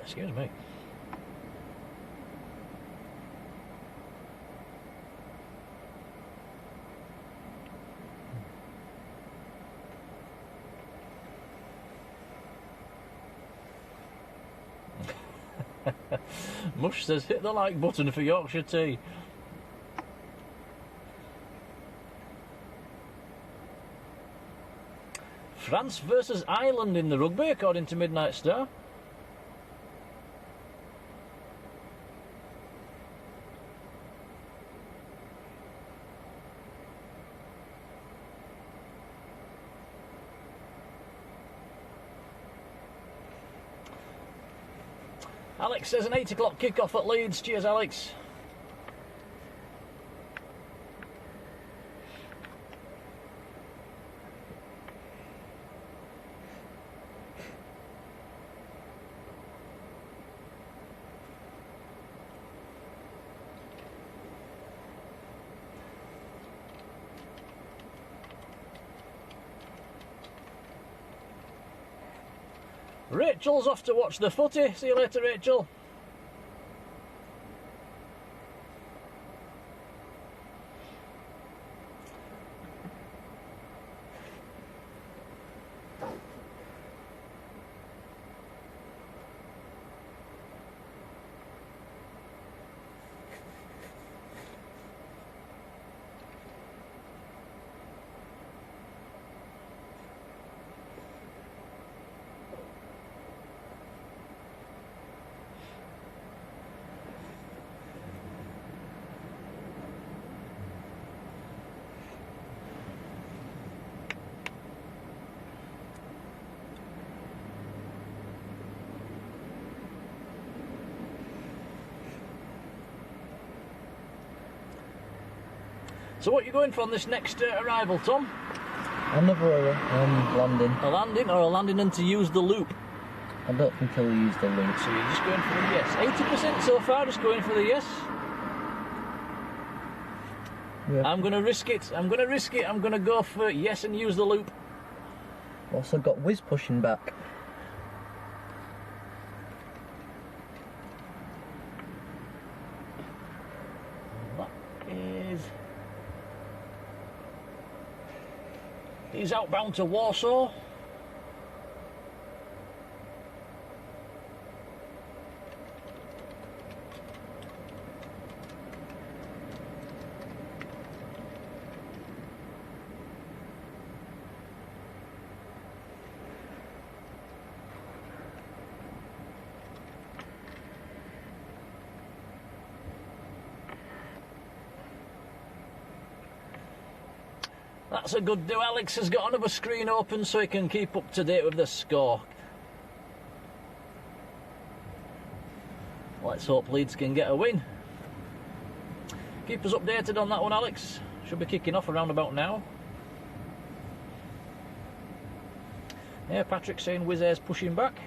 Excuse me. Mush says hit the like button for Yorkshire tea. France versus Ireland in the rugby, according to Midnight Star. Alex says an 8 o'clock kick-off at Leeds. Cheers, Alex. Rachel's off to watch the footy. See you later, Rachel. So what are you going for on this next arrival, Tom? Another landing. A landing or a landing and to use the loop? I don't think he'll use the loop. So you're just going for the yes. 80% so far, just going for the yes. Yeah. I'm going to risk it. I'm going to go for yes and use the loop. Also got Wiz pushing back. He's outbound to Warsaw. That's a good do. Alex has got another screen open so he can keep up to date with the score. Let's hope Leeds can get a win. Keep us updated on that one, Alex. Should be kicking off around about now. Yeah, Patrick saying Wizz Air's pushing back.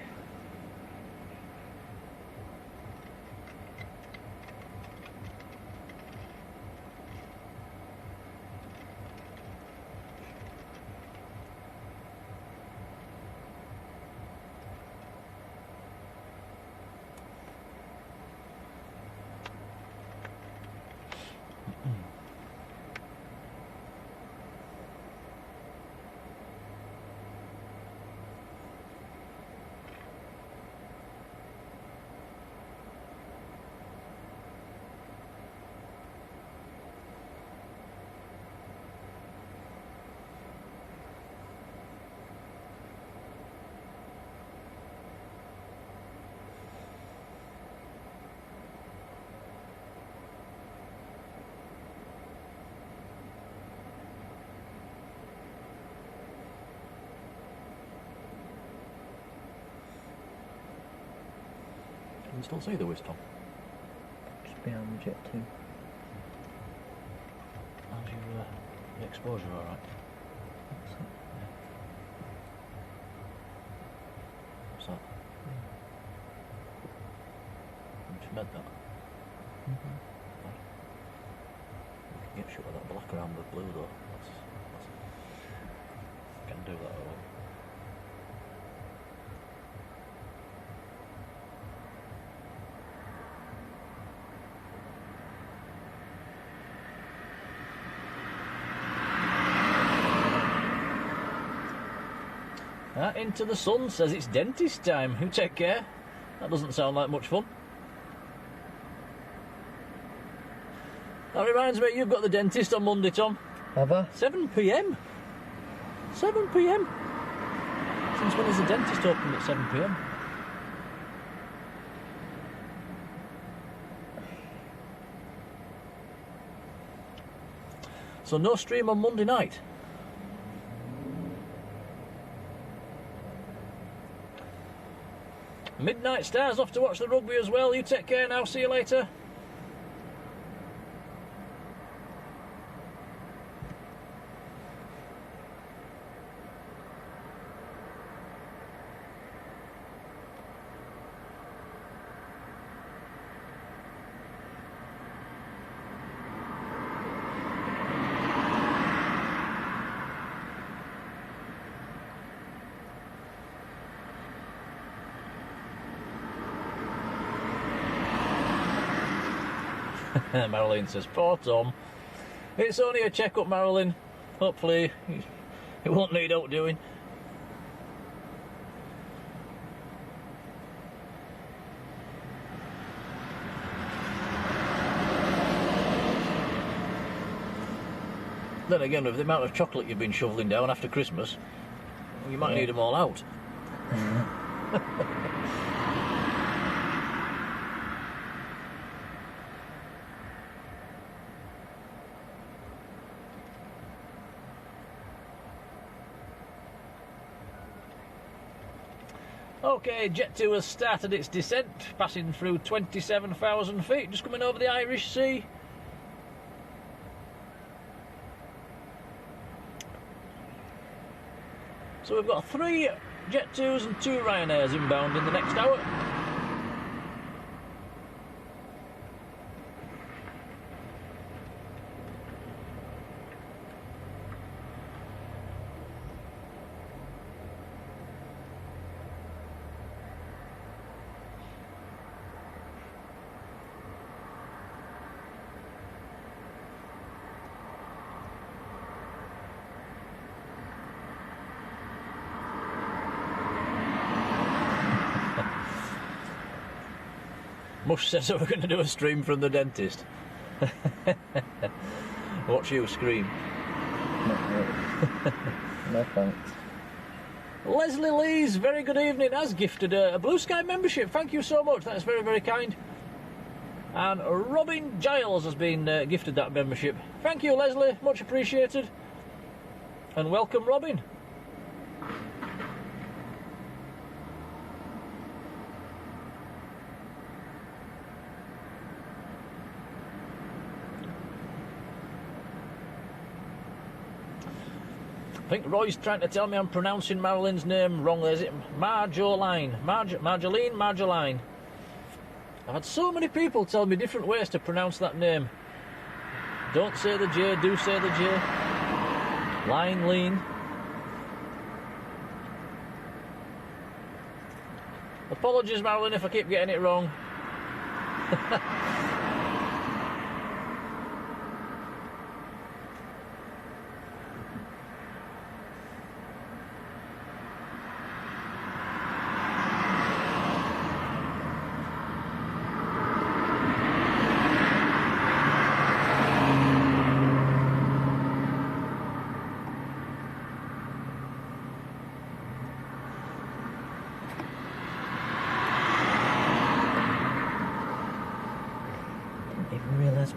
Can you still see the Wiz, Tom? Just behind the jet 2. How's your the exposure alright? What's that? Just med that. You can get shot with that black around the blue though. Can do that at all. Into the Sun says it's dentist time. You take care. That doesn't sound like much fun. That reminds me, you've got the dentist on Monday, Tom. Have I? 7 p.m. 7 p.m. Since when is the dentist open at 7 p.m? So no stream on Monday night. Midnight Stars off to watch the rugby as well. You take care now. See you later. Marilyn says, poor Tom. It's only a check-up, Marilyn. Hopefully it won't need outdoing. Then again, with the amount of chocolate you've been shoveling down after Christmas, you might need them all out. Okay, Jet 2 has started its descent, passing through 27,000 feet, just coming over the Irish Sea. So we've got 3 Jet 2s and 2 Ryanairs inbound in the next hour. Mush says that we're going to do a stream from the dentist. Watch you scream. Not really. No thanks. Leslie Lees, very good evening, has gifted a Blue Sky membership. Thank you so much, that's very, very kind. And Robin Giles has been gifted that membership. Thank you, Leslie, much appreciated. And welcome, Robin. I think Roy's trying to tell me I'm pronouncing Marilyn's name wrong. Is it Marjolaine? Marjolaine. I've had so many people tell me different ways to pronounce that name. Don't say the J, do say the J. Line, lean. Apologies, Marilyn, if I keep getting it wrong.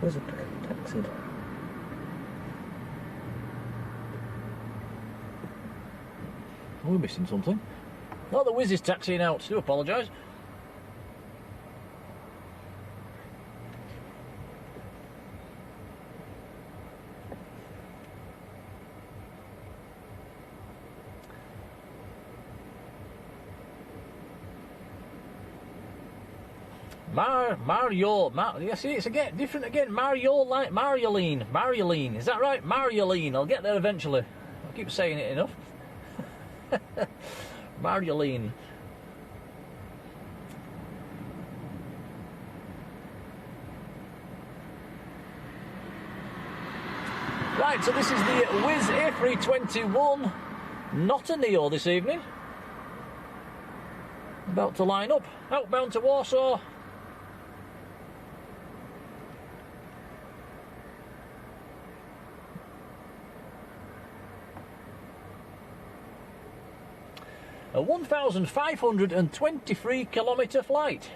Was it taxied? Are we missing something? Oh, the Wiz is taxiing out. Do apologise. Yeah, see, it's again different again. Marioline. Is that right? Marioline. I'll get there eventually. I'll keep saying it enough. Marioline. Right, so this is the Wiz A321, not a Neo this evening. About to line up, outbound to Warsaw. A 1,523 kilometre flight.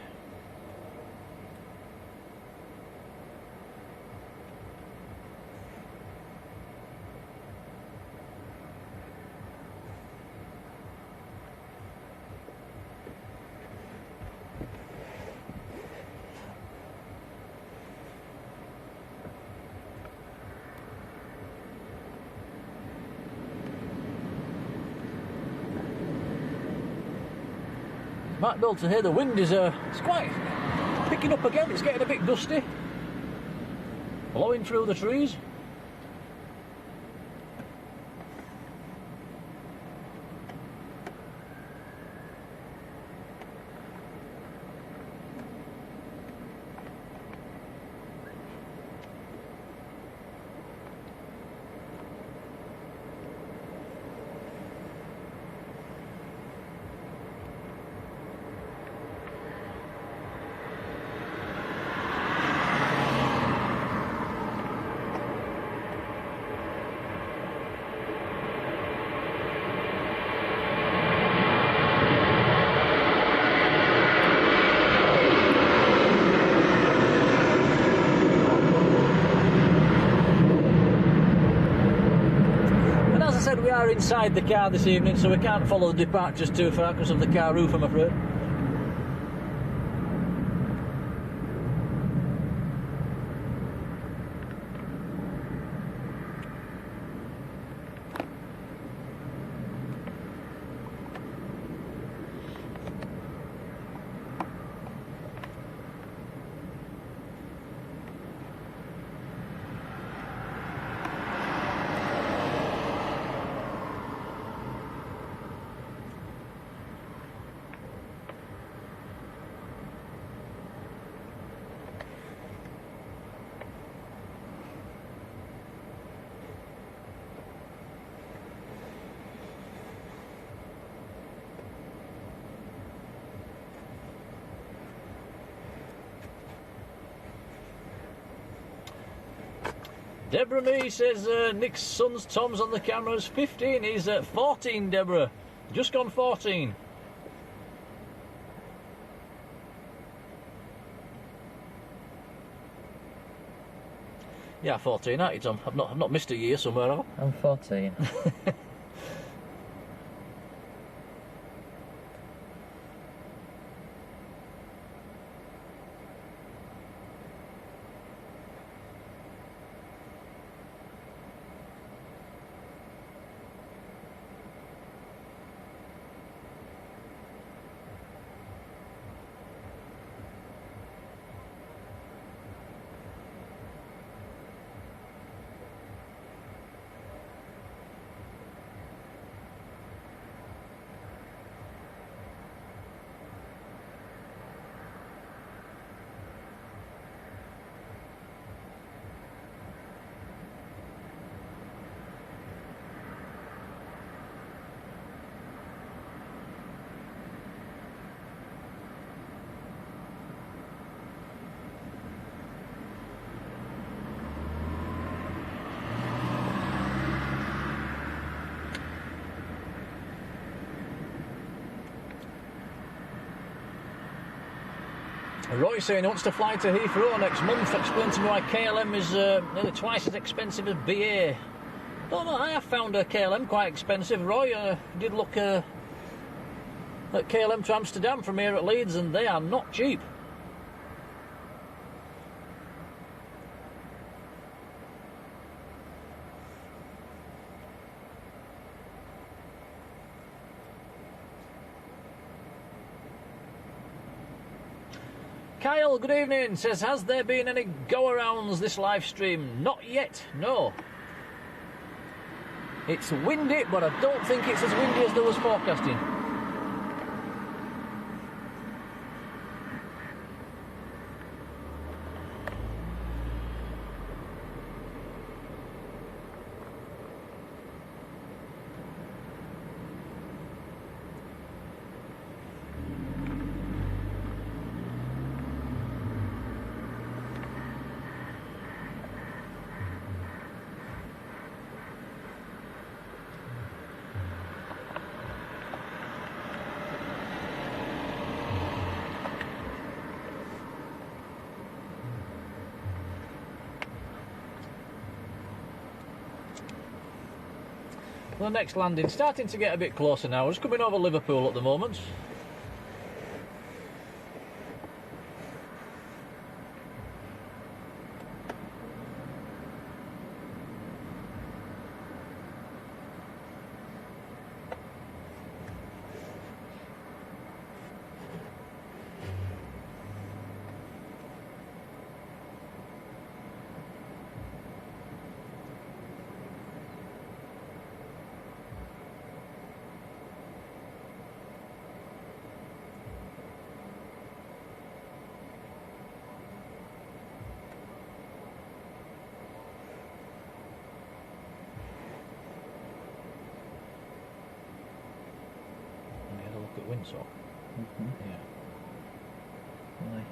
Might be able to hear the wind is it's quite picking up again. It's getting a bit gusty, blowing through the trees. We are inside the car this evening, so we can't follow the departures too far because of the car roof, I'm afraid. Deborah Me says Nick's son's Tom's on the cameras. 15. He's at 14, Deborah. Just gone 14. Yeah, 14, aren't you, Tom? I've not missed a year somewhere, have I? I'm 14. Roy saying he wants to fly to Heathrow next month. Explain to me why KLM is nearly twice as expensive as BA. Don't know, I have found KLM quite expensive, Roy. Did look at KLM to Amsterdam from here at Leeds, and they are not cheap. Kyle, good evening, says, has there been any go-arounds this live stream? Not yet, no. It's windy, but I don't think it's as windy as there was forecasting. The next landing starting to get a bit closer now. We're just coming over Liverpool at the moment. Windsor. Yeah. Really?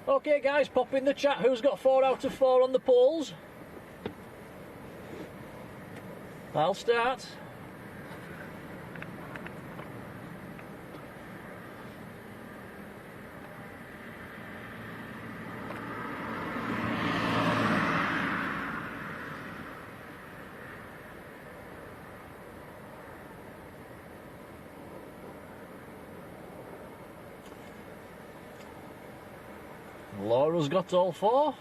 Okay guys, pop in the chat who's got 4 out of 4 on the polls. I'll start. Laura's got all 4.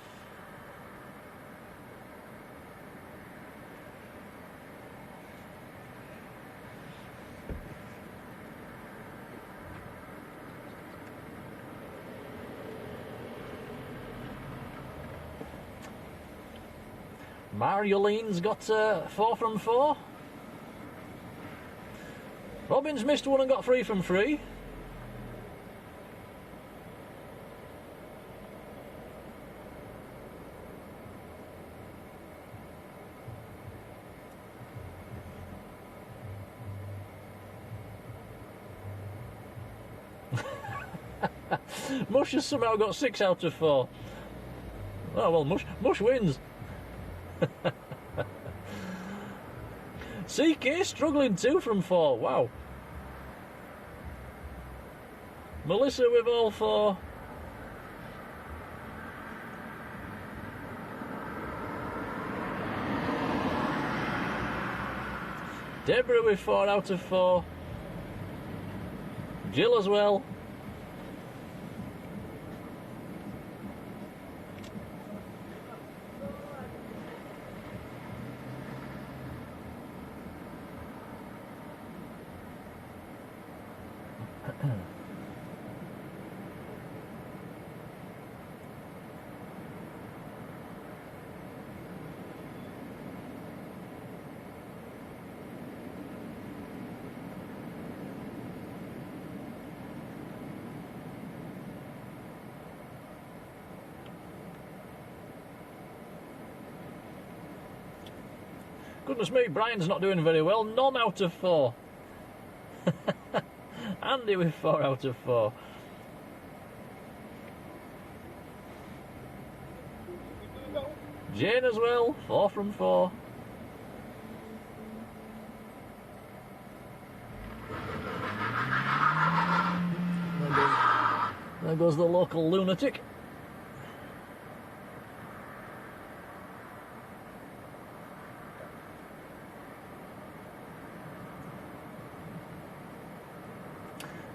Marjolene's got 4 from 4. Robin's missed one and got 3 from 3. Mush has somehow got 6 out of 4. Oh well, Mush wins. CK struggling 2 from 4. Wow. Melissa with all 4. Deborah with 4 out of 4. Jill as well. Goodness me, Brian's not doing very well. None out of 4. Andy with 4 out of 4. Jane as well, 4 from 4. There goes the local lunatic.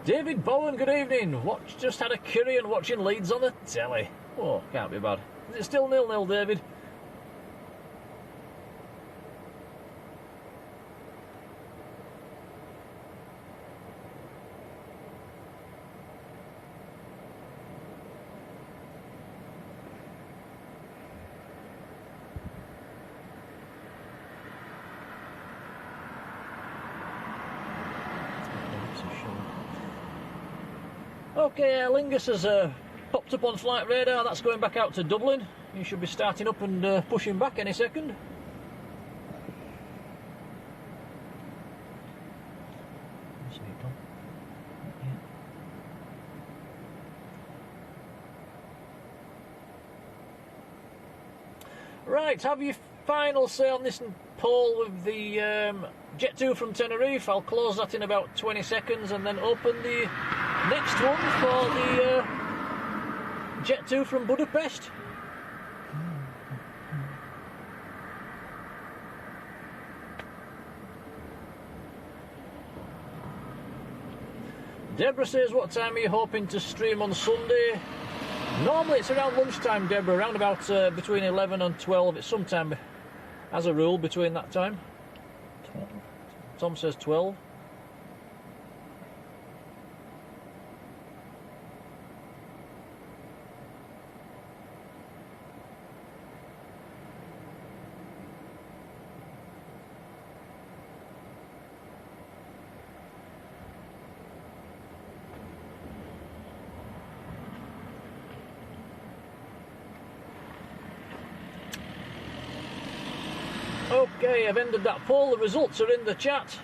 David Bowen, good evening. Just had a curry and watching Leeds on the telly. Oh, can't be bad. Is it still 0-0, David? Okay, Lingus has popped up on flight radar. That's going back out to Dublin. He should be starting up and pushing back any second. Right, have your final say on this poll with the Jet 2 from Tenerife. I'll close that in about 20 seconds and then open the next one for the Jet 2 from Budapest. Deborah says, what time are you hoping to stream on Sunday? Normally it's around lunchtime, Deborah, around about between 11 and 12. It's sometime, as a rule, between that time. 12. Tom says 12. Okay, I've ended that poll. The results are in the chat.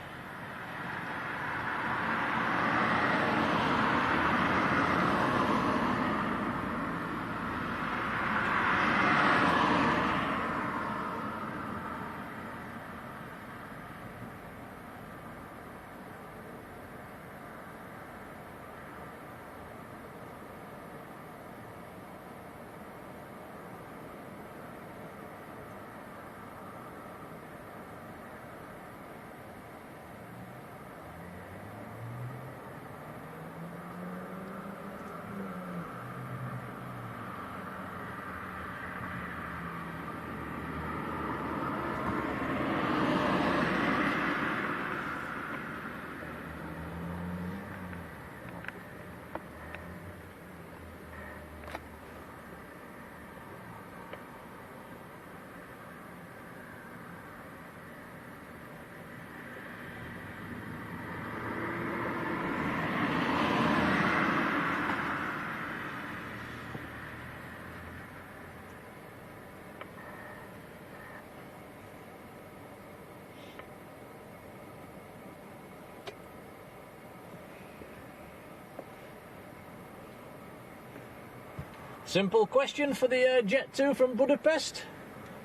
Simple question for the Jet 2 from Budapest.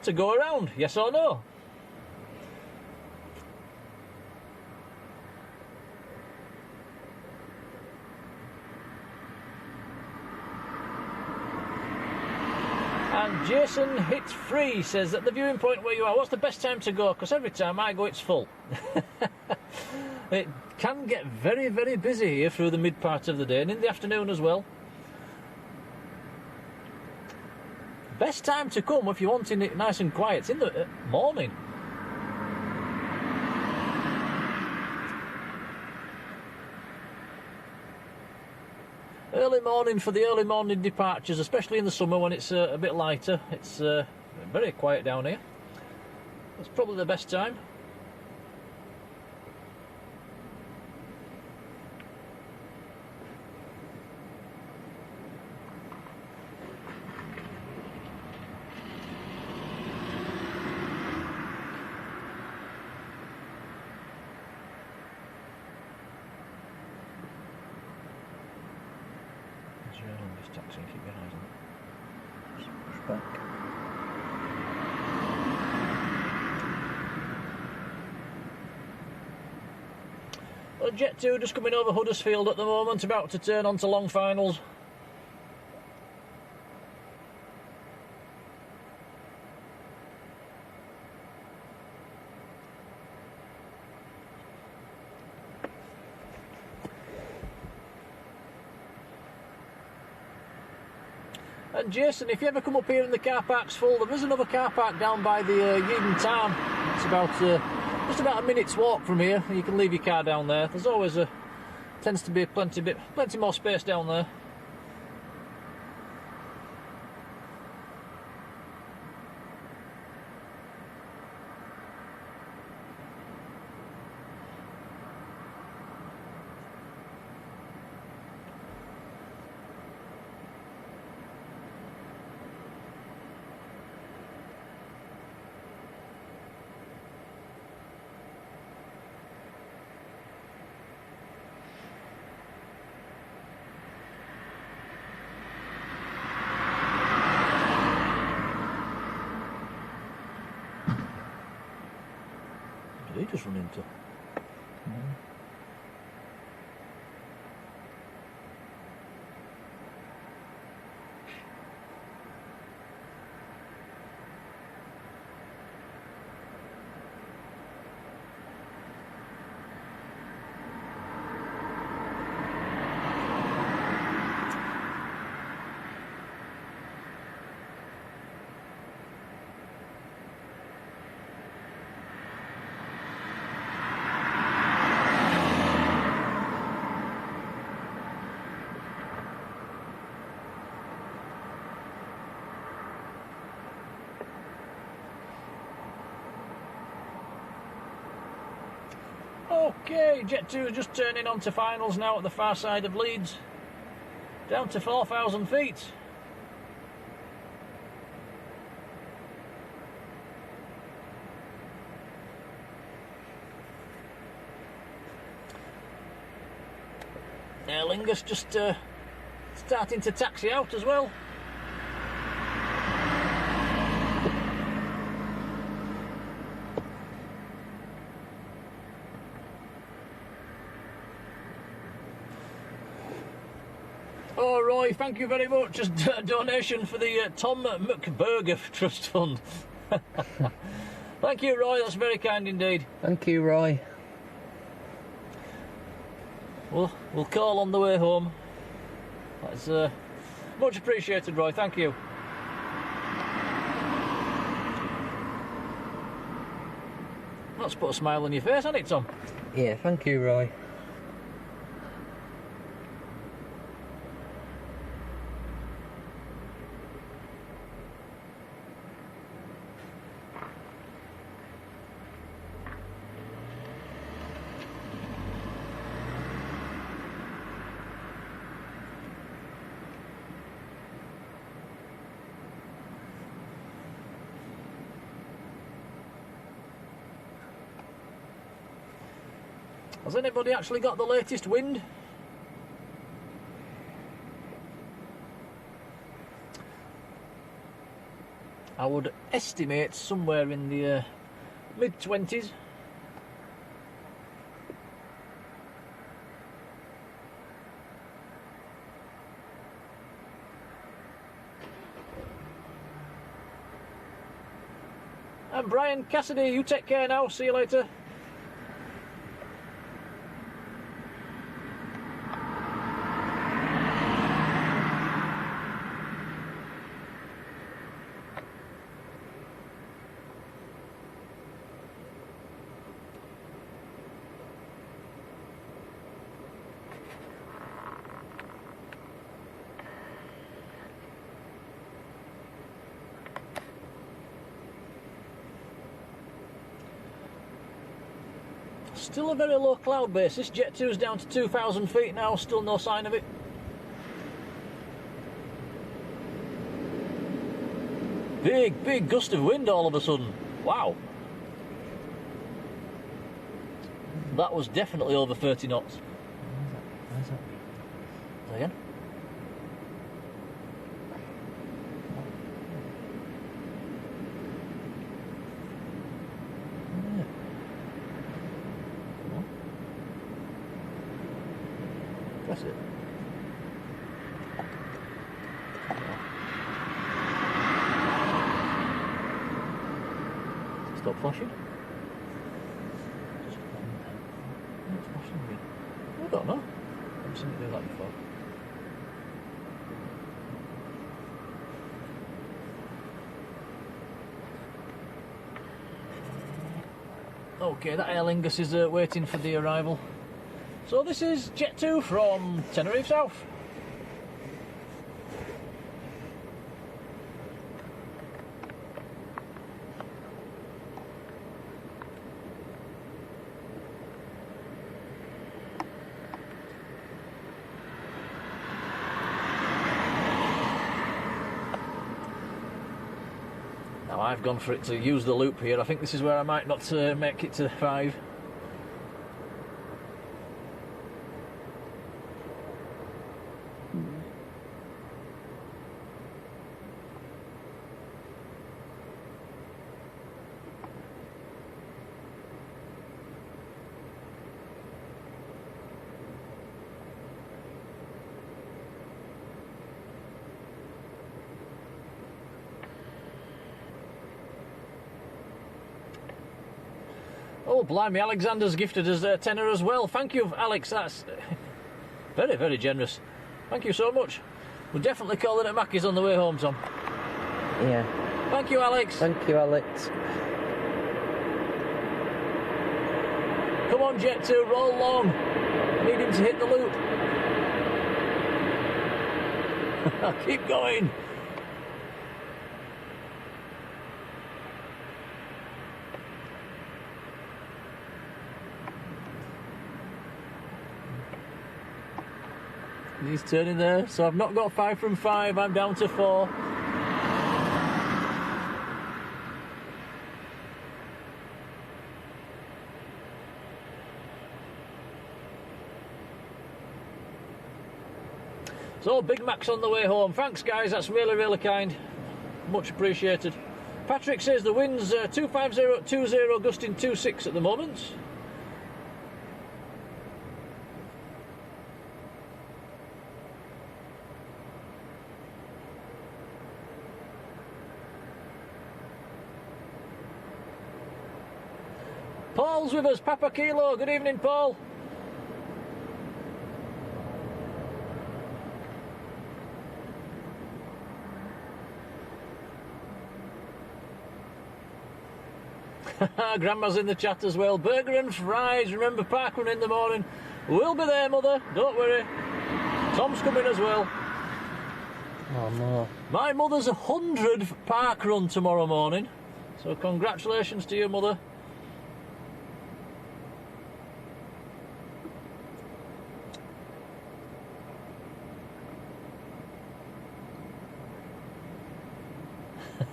To go around, yes or no? And Jason Hit Free says, at the viewing point where you are, what's the best time to go? Because every time I go, it's full. It can get very, very busy here through the mid part of the day and in the afternoon as well. Best time to come if you're wanting it nice and quiet, it's in the morning. Early morning for the early morning departures, especially in the summer when it's a bit lighter. It's very quiet down here. That's probably the best time. Taxing, keep your eyes on it. Just push back. Well, Jet 2 just coming over Huddersfield at the moment, about to turn onto long finals. And Jason, if you ever come up here and the car park's full, there is another car park down by the Yeadon Tarn. It's about just about a minute's walk from here. You can leave your car down there. There's always tends to be plenty more space down there. Did he just run into? Okay, Jet 2 is just turning on to finals now at the far side of Leeds. Down to 4,000 feet. Aer Lingus just starting to taxi out as well. Oh, Roy, thank you very much. Just a donation for the Tom McBurger Trust Fund. Thank you, Roy. That's very kind indeed. Thank you, Roy. We'll call on the way home. That's much appreciated, Roy. Thank you. That's put a smile on your face, hasn't it, Tom? Yeah, thank you, Roy. Has anybody actually got the latest wind? I would estimate somewhere in the mid-20s. And Brian Cassidy, you take care now. See you later. Still a very low cloud base. This Jet 2's down to 2,000 feet now, still no sign of it. Big gust of wind all of a sudden. Wow. That was definitely over 30 knots. Where's that? Say again? That's it. Stop flashing. No, it's flashing again. I don't know. I've seen it do that before. Okay, that Aer Lingus is waiting for the arrival. So this is Jet 2 from Tenerife South. Now I've gone for it to use the loop here. I think this is where I might not make it to 5. Oh, blimey, Alexander's gifted us a tenner as well. Thank you, Alex. That's very, very generous. Thank you so much. We'll definitely call it at Mackey's on the way home, Tom. Yeah. Thank you, Alex. Thank you, Alex. Come on, Jet 2, roll long. I need him to hit the loop. Keep going. He's turning there, so I've not got 5 from 5, I'm down to 4. So, Big Mac's on the way home. Thanks, guys, that's really, really kind. Much appreciated. Patrick says the wind's 250-20, gusting 26 at the moment. Paul's with us, Papa Kilo. Good evening, Paul. Grandma's in the chat as well. Burger and fries. Remember parkrun in the morning. We'll be there, Mother. Don't worry. Tom's coming as well. Oh no. My mother's 100th parkrun tomorrow morning. So congratulations to you, Mother.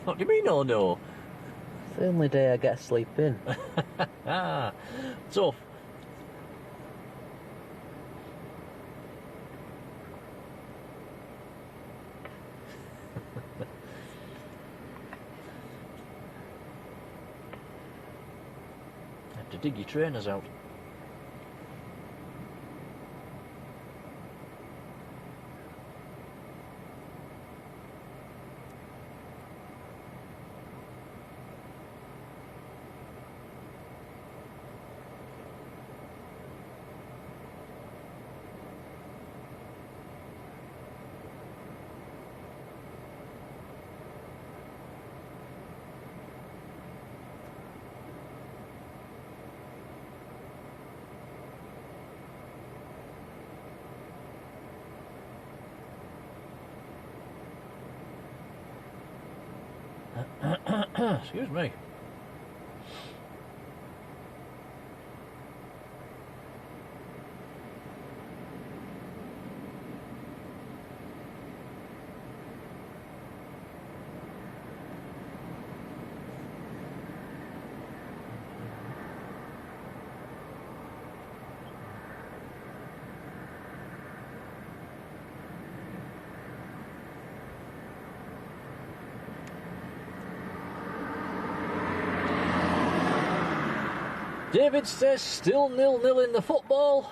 What do you mean, oh no? It's the only day I get sleep in. Tough. dig your trainers out. Excuse me. David says still 0-0 in the football.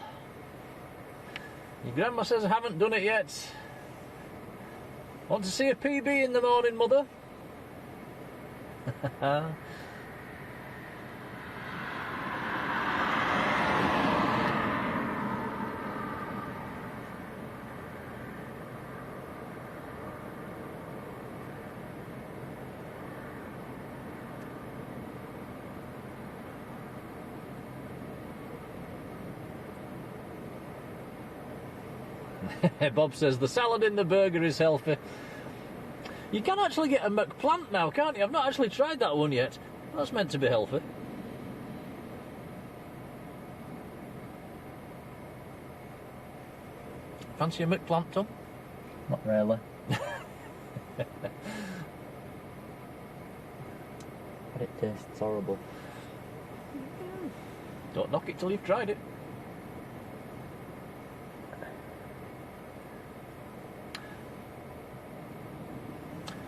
Your grandma says I haven't done it yet. Want to see a PB in the morning, mother? Bob says the salad in the burger is healthy. You can actually get a McPlant now, can't you? I've not actually tried that one yet. That's meant to be healthy. Fancy a McPlant, Tom? Not really. But it tastes horrible. Don't knock it till you've tried it.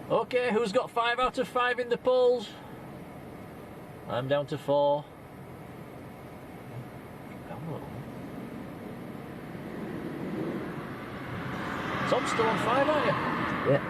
Okay, who's got 5 out of 5 in the polls? I'm down to 4. Tom's still on 5, aren't you? Yeah.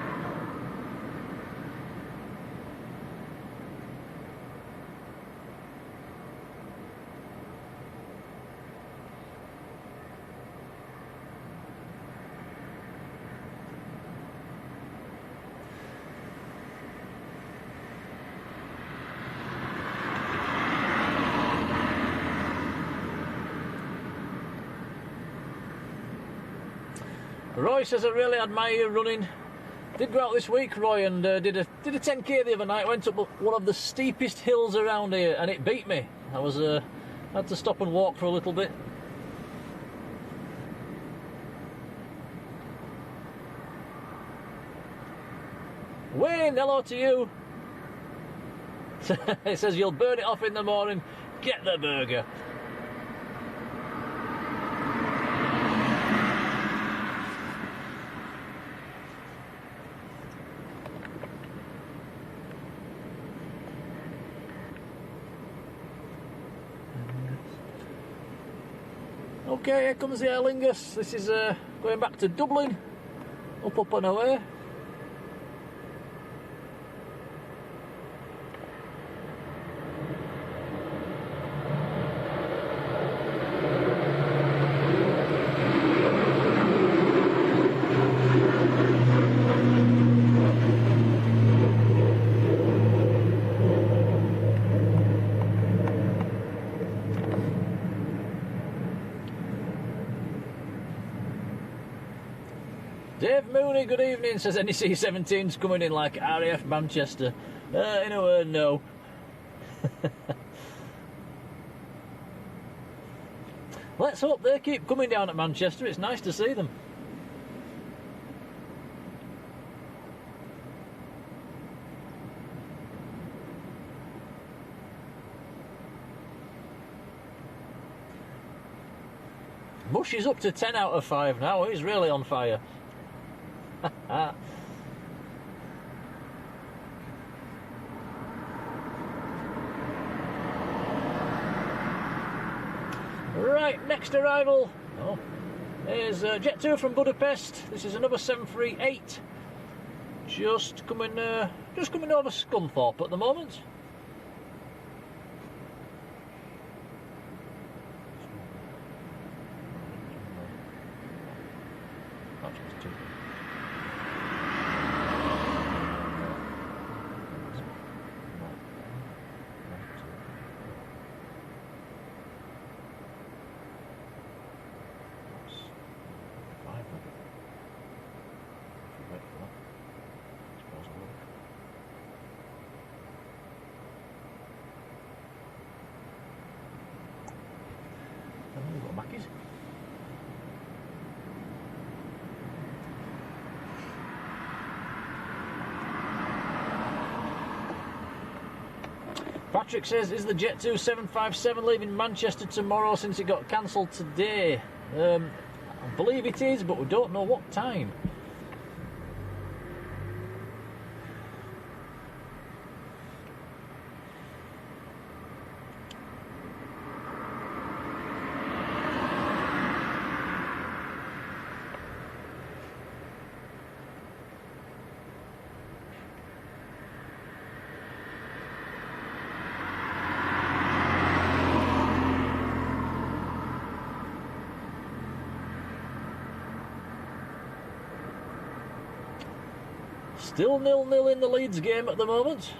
Roy says I really admire you running. Did go out this week, Roy, and did a 10k the other night. Went up one of the steepest hills around here, and it beat me. I was had to stop and walk for a little bit. Wayne, hello to you. It says you'll burn it off in the morning. Get the burger. Okay, here comes the Aer Lingus. This is going back to Dublin, up and away. Dave Mooney, good evening, says NEC 17's coming in like RAF Manchester. In a word, no. Let's hope they keep coming down at Manchester, it's nice to see them. Bush is up to 10 out of 5 now, he's really on fire. Right, next arrival. Oh, is Jet 2 from Budapest. This is another 738. Just coming over Scunthorpe at the moment. Patrick says, is the Jet 2 757 leaving Manchester tomorrow since it got cancelled today? I believe it is, but we don't know what time. Still 0-0 in the Leeds game at the moment.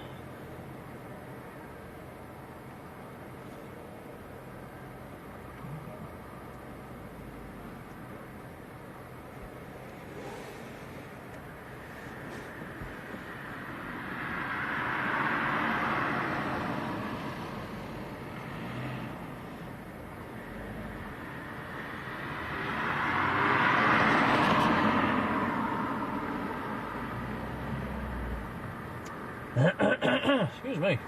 Excuse me.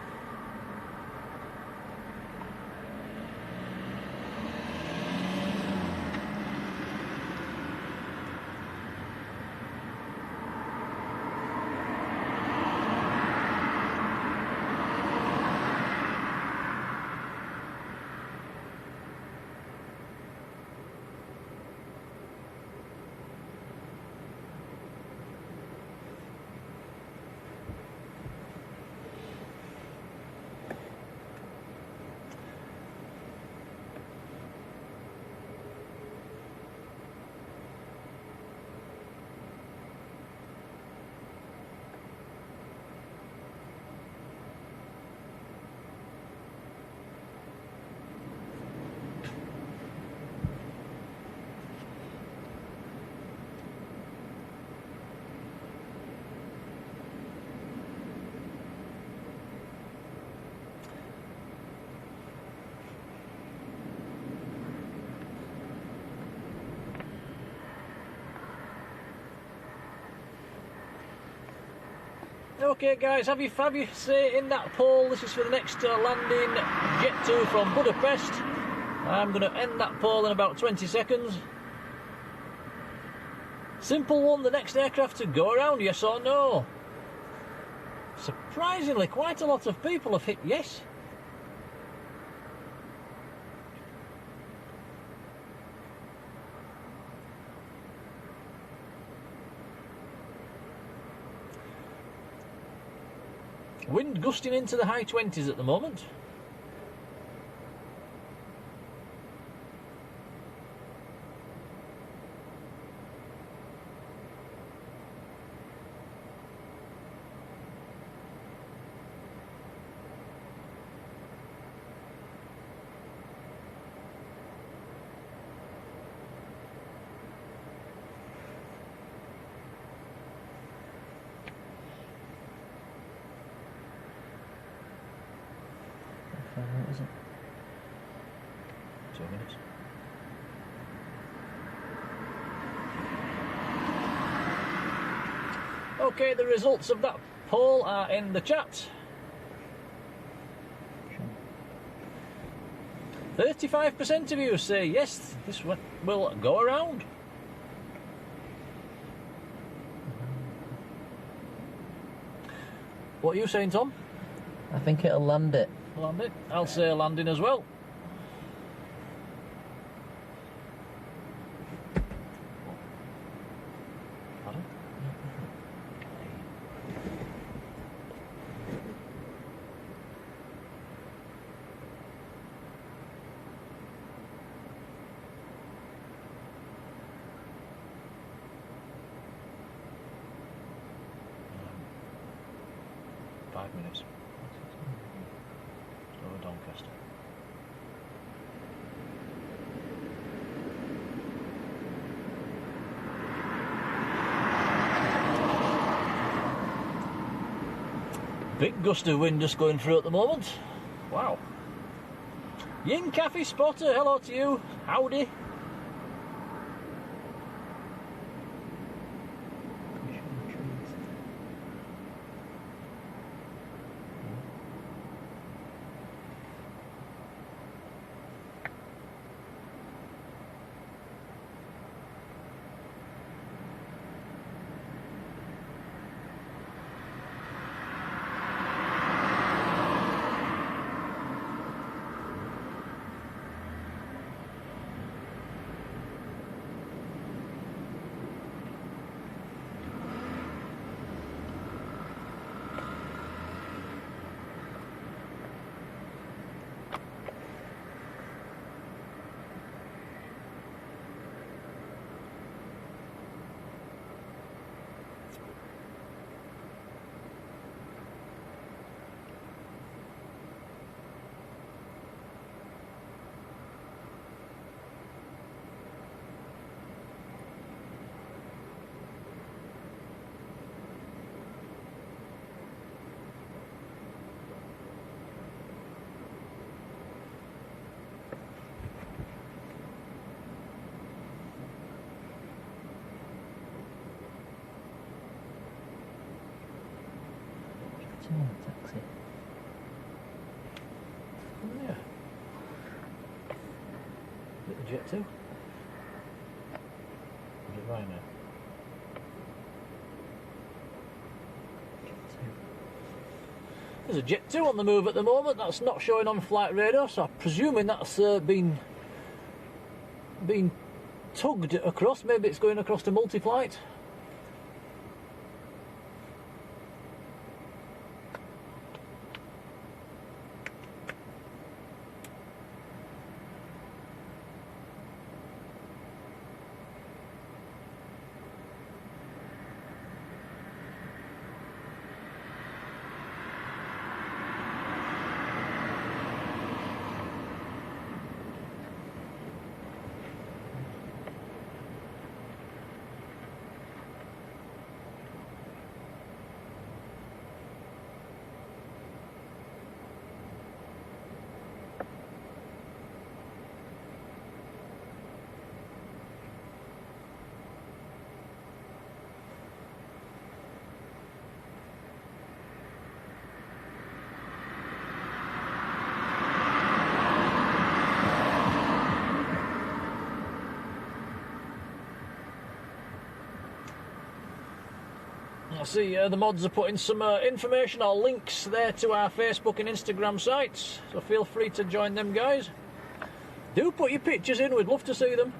Okay guys, have you say in that poll? This is for the next landing, Jet 2 from Budapest. I'm going to end that poll in about 20 seconds. Simple one, the next aircraft to go around, yes or no? Surprisingly, quite a lot of people have hit yes. Wind gusting into the high 20s at the moment. What is it? 2 minutes. Okay, the results of that poll are in the chat. 35% of you say yes, this will go around. What are you saying, Tom? I think it'll land it. Land it. I'll say landing as well. minutes. Over Doncaster. Big gust of wind just going through at the moment. Wow. Yin Cafe Spotter, hello to you. Howdy. Taxi. Oh, yeah. Little jet too. Right now. There's a Jet 2 on the move at the moment. That's not showing on flight radar, so I'm presuming that's been tugged across. Maybe it's going across to multi-flight. I see the mods are putting some information or links there to our Facebook and Instagram sites, so feel free to join them, guys. Do put your pictures in, we'd love to see them.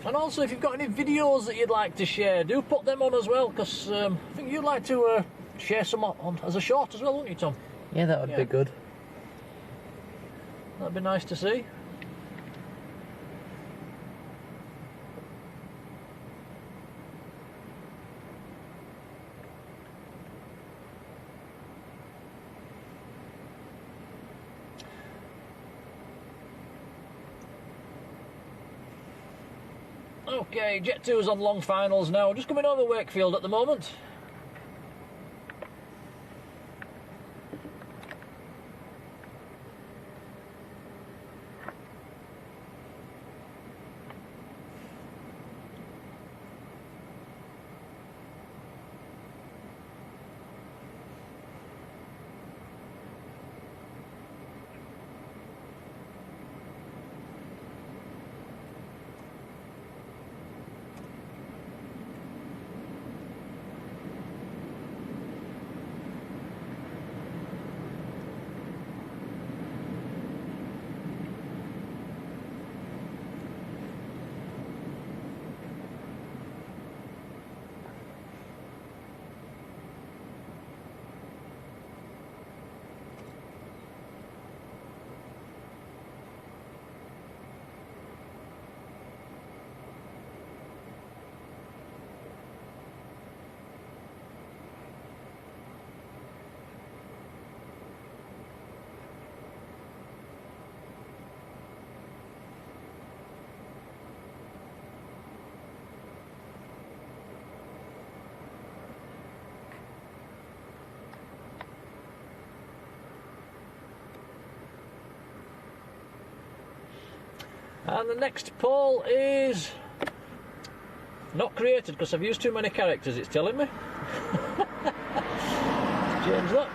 And also, if you've got any videos that you'd like to share, do put them on as well, because I think you'd like to share some on as a short as well, wouldn't you, Tom? Yeah, that would be good. That'd be nice to see. Okay, Jet 2's on long finals now, just coming over Wakefield at the moment. And the next pole is not created because I've used too many characters, it's telling me. Let's change that.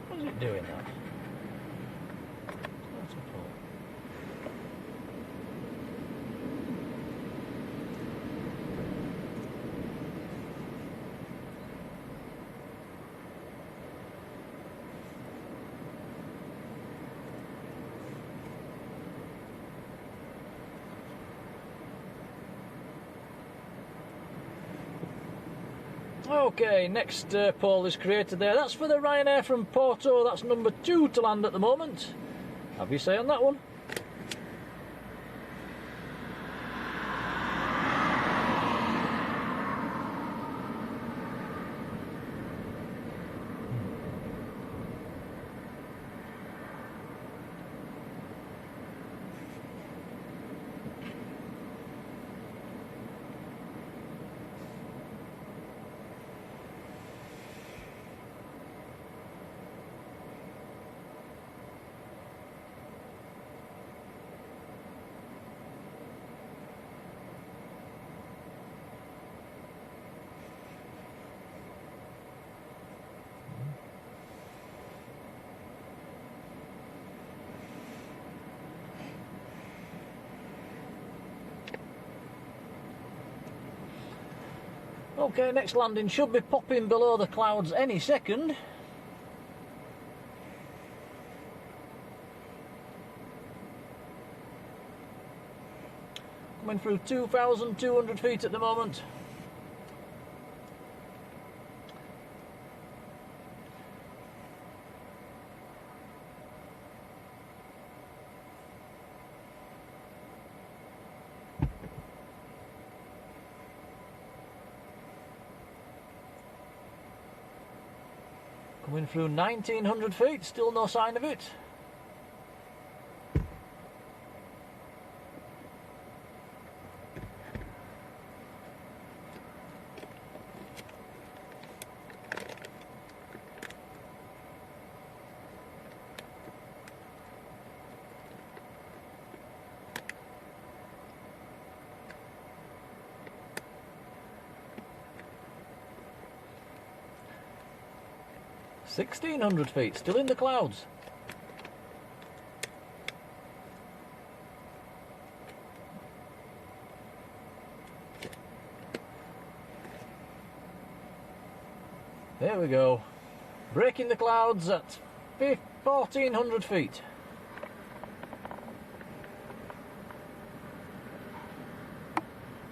What is it doing that? That's a pole. Okay, next pole is created there. That's for the Ryanair from Porto. That's number 2 to land at the moment. Have you say on that one? Okay, next landing should be popping below the clouds any second. Coming through 2,200 feet at the moment. Coming through 1,900 feet, still no sign of it. $1,600 feet, still in the clouds. There we go. Breaking the clouds at 1,400 feet.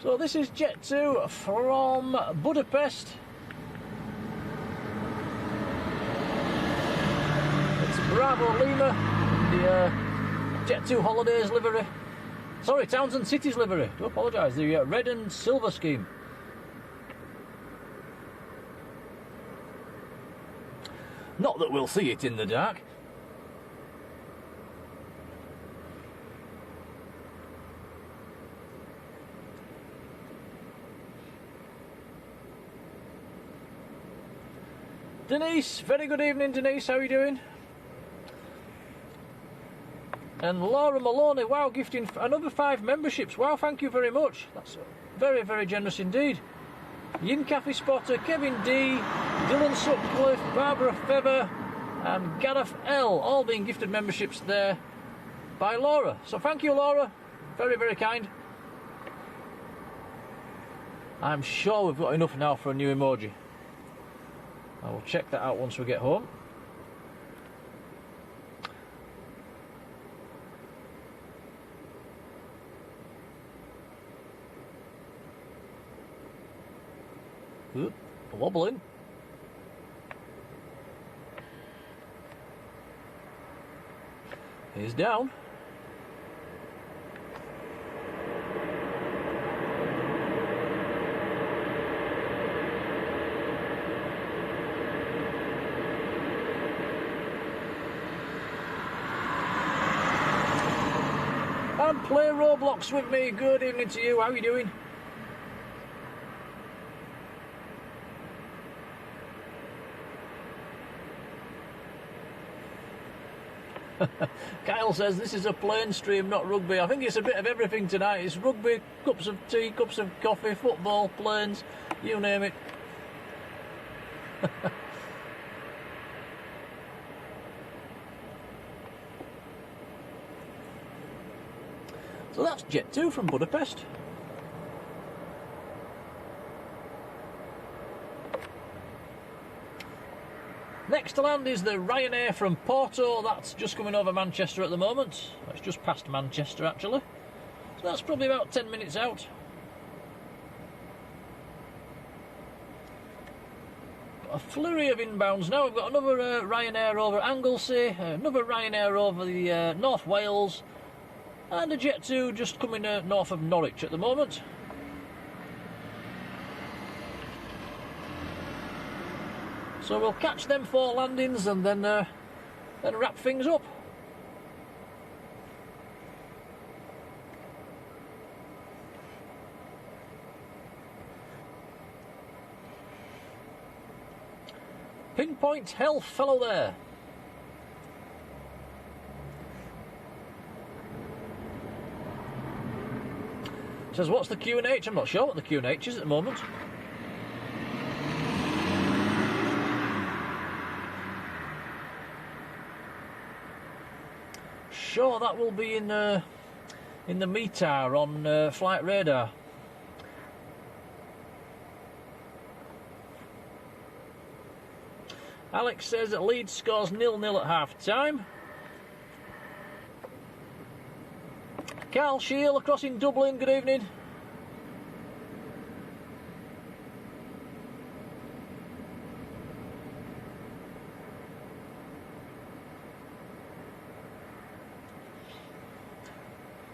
So this is Jet 2 from Budapest. Bravo Lima, the Jet 2 Holidays livery. Sorry, Townsend City's livery. Do apologise. The red and silver scheme. Not that we'll see it in the dark. Denise, very good evening, Denise. How are you doing? And Laura Maloney, wow, gifting another 5 memberships. Wow, thank you very much. That's very, very generous indeed. Yin Cafe Spotter, Kevin D, Dylan Sutcliffe, Barbara Feather, and Gareth L, all being gifted memberships there by Laura. So thank you, Laura. Very, very kind. I'm sure we've got enough now for a new emoji. I will check that out once we get home. Wobbling. is down. And play Roblox with me. Good evening to you. How are you doing? Kyle says this is a plain stream, not rugby. I think it's a bit of everything tonight. It's rugby, cups of tea, cups of coffee, football, planes, you name it. So that's Jet 2 from Budapest. Next to land is the Ryanair from Porto. That's just coming over Manchester at the moment. It's just past Manchester actually. So that's probably about 10 minutes out. Got a flurry of inbounds now. We've got another Ryanair over Anglesey, another Ryanair over the North Wales, and a Jet 2 just coming north of Norwich at the moment. So we'll catch them 4 landings and then wrap things up. Pinpoint health fellow there. Says, what's the QNH? I'm not sure what the QNH is at the moment. Sure, that will be in the METAR on flight radar. Alex says that Leeds scores 0-0 at half-time. Carl Shield across in Dublin, good evening.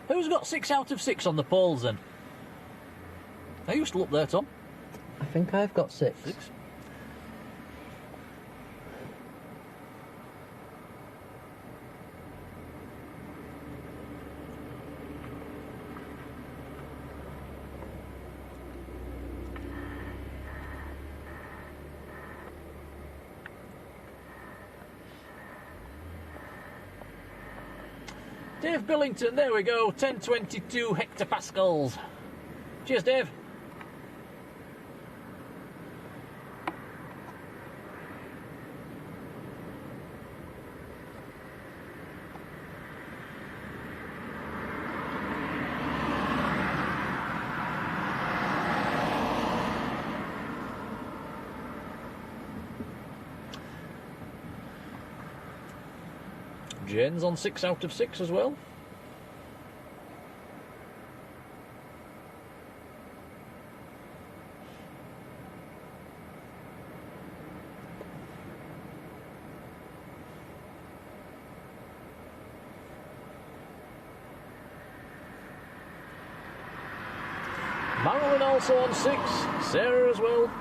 Who's got 6 out of 6 on the polls then? Are you still up there, Tom? I think I've got 6. 6. Dave Billington, there we go, 1022 hectopascals. Cheers, Dave. Jen's on 6 out of 6 as well. Marilyn also on 6, Sarah as well.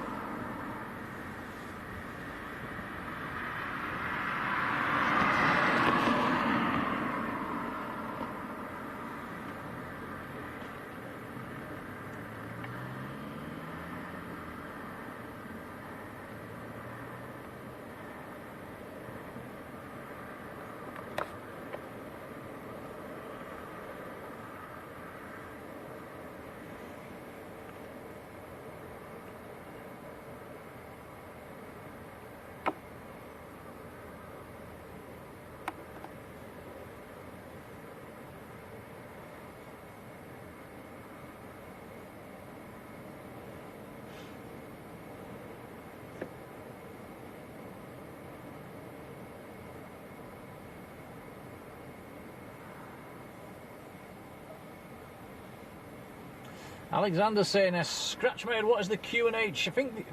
Alexander saying a scratch made. What is the QNH? I think the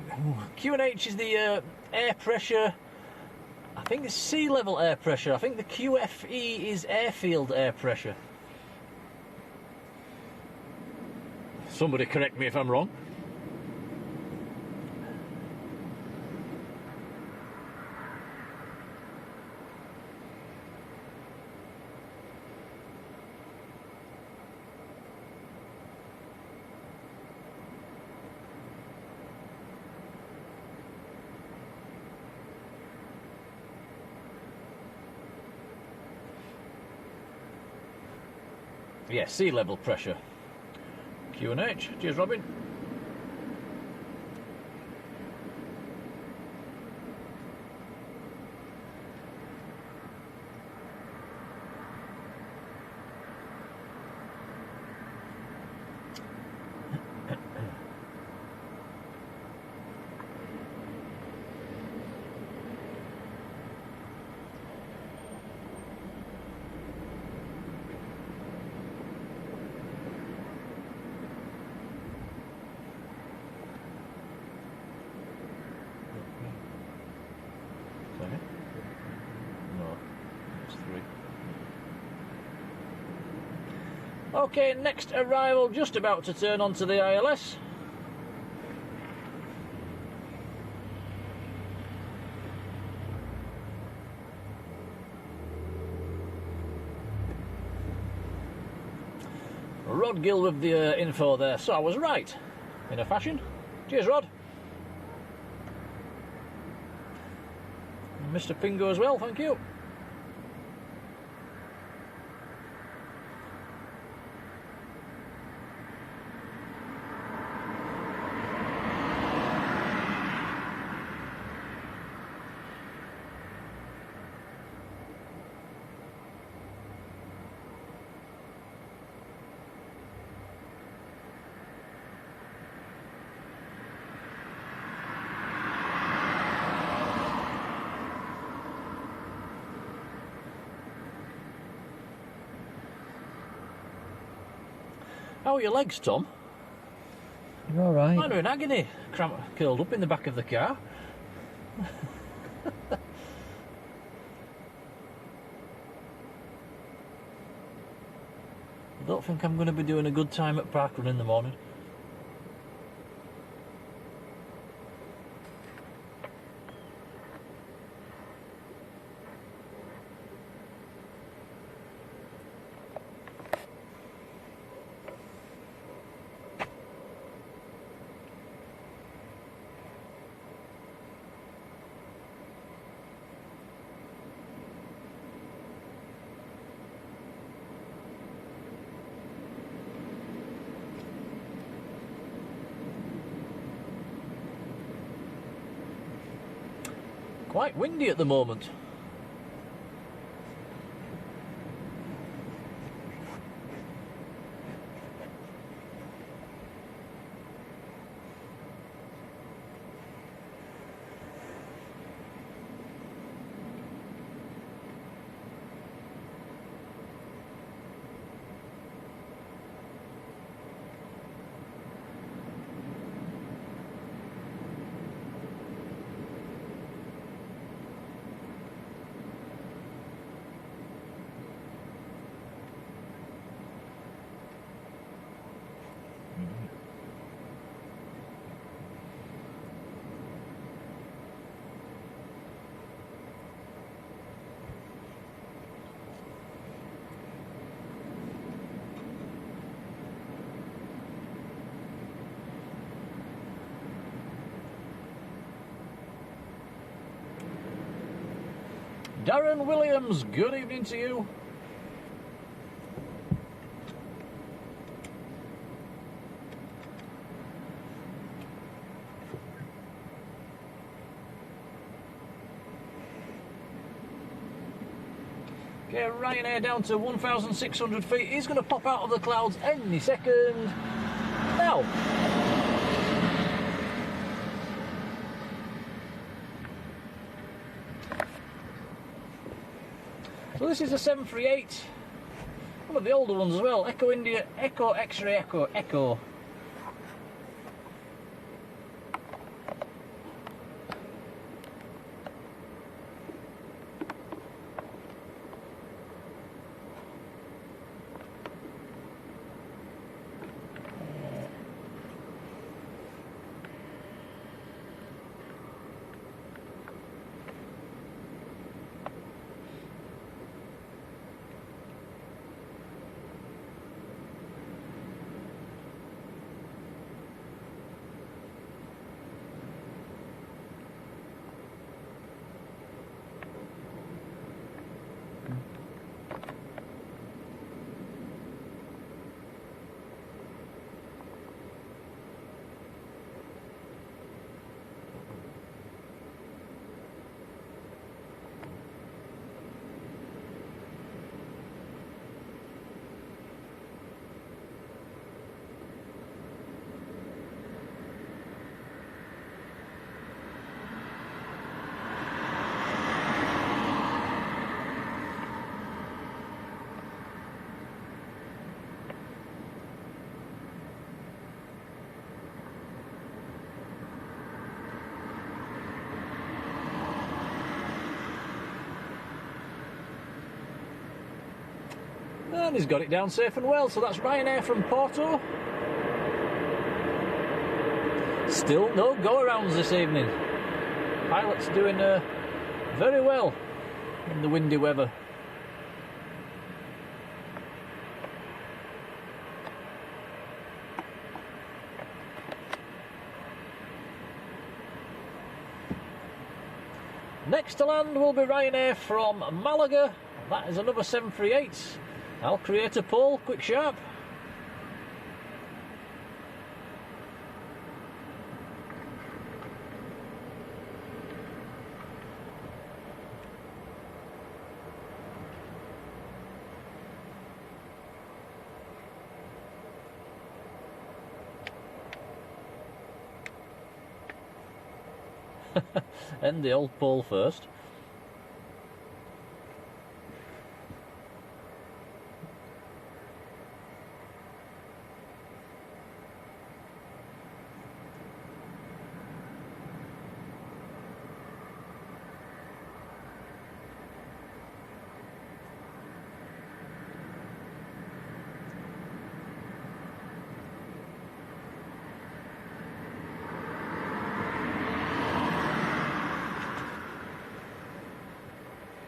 QNH is the air pressure. I I think it's sea level air pressure. I think the QFE is airfield air pressure. Somebody correct me if I'm wrong. Yeah, sea level pressure. Q&H. Cheers, Robin. Okay, next arrival just about to turn onto the ILS. Rod Gill with the info there, so I was right, in a fashion. Cheers, Rod. And Mr. Pingo as well, thank you. How are your legs, Tom? You're alright. Mine are in agony, curled up in the back of the car. I don't think I'm going to be doing a good time at parkrun in the morning. Quite windy at the moment. Darren Williams, good evening to you. Okay, Ryanair down to 1,600 feet. He's going to pop out of the clouds any second. Now. So this is a 738, one of the older ones as well, Echo India, Echo X-ray, Echo, Echo. And he's got it down safe and well, so that's Ryanair from Porto. Still no go-arounds this evening. Pilot's doing very well in the windy weather. Next to land will be Ryanair from Malaga. That is another 738. I'll create a poll, quick sharp. End the old poll first.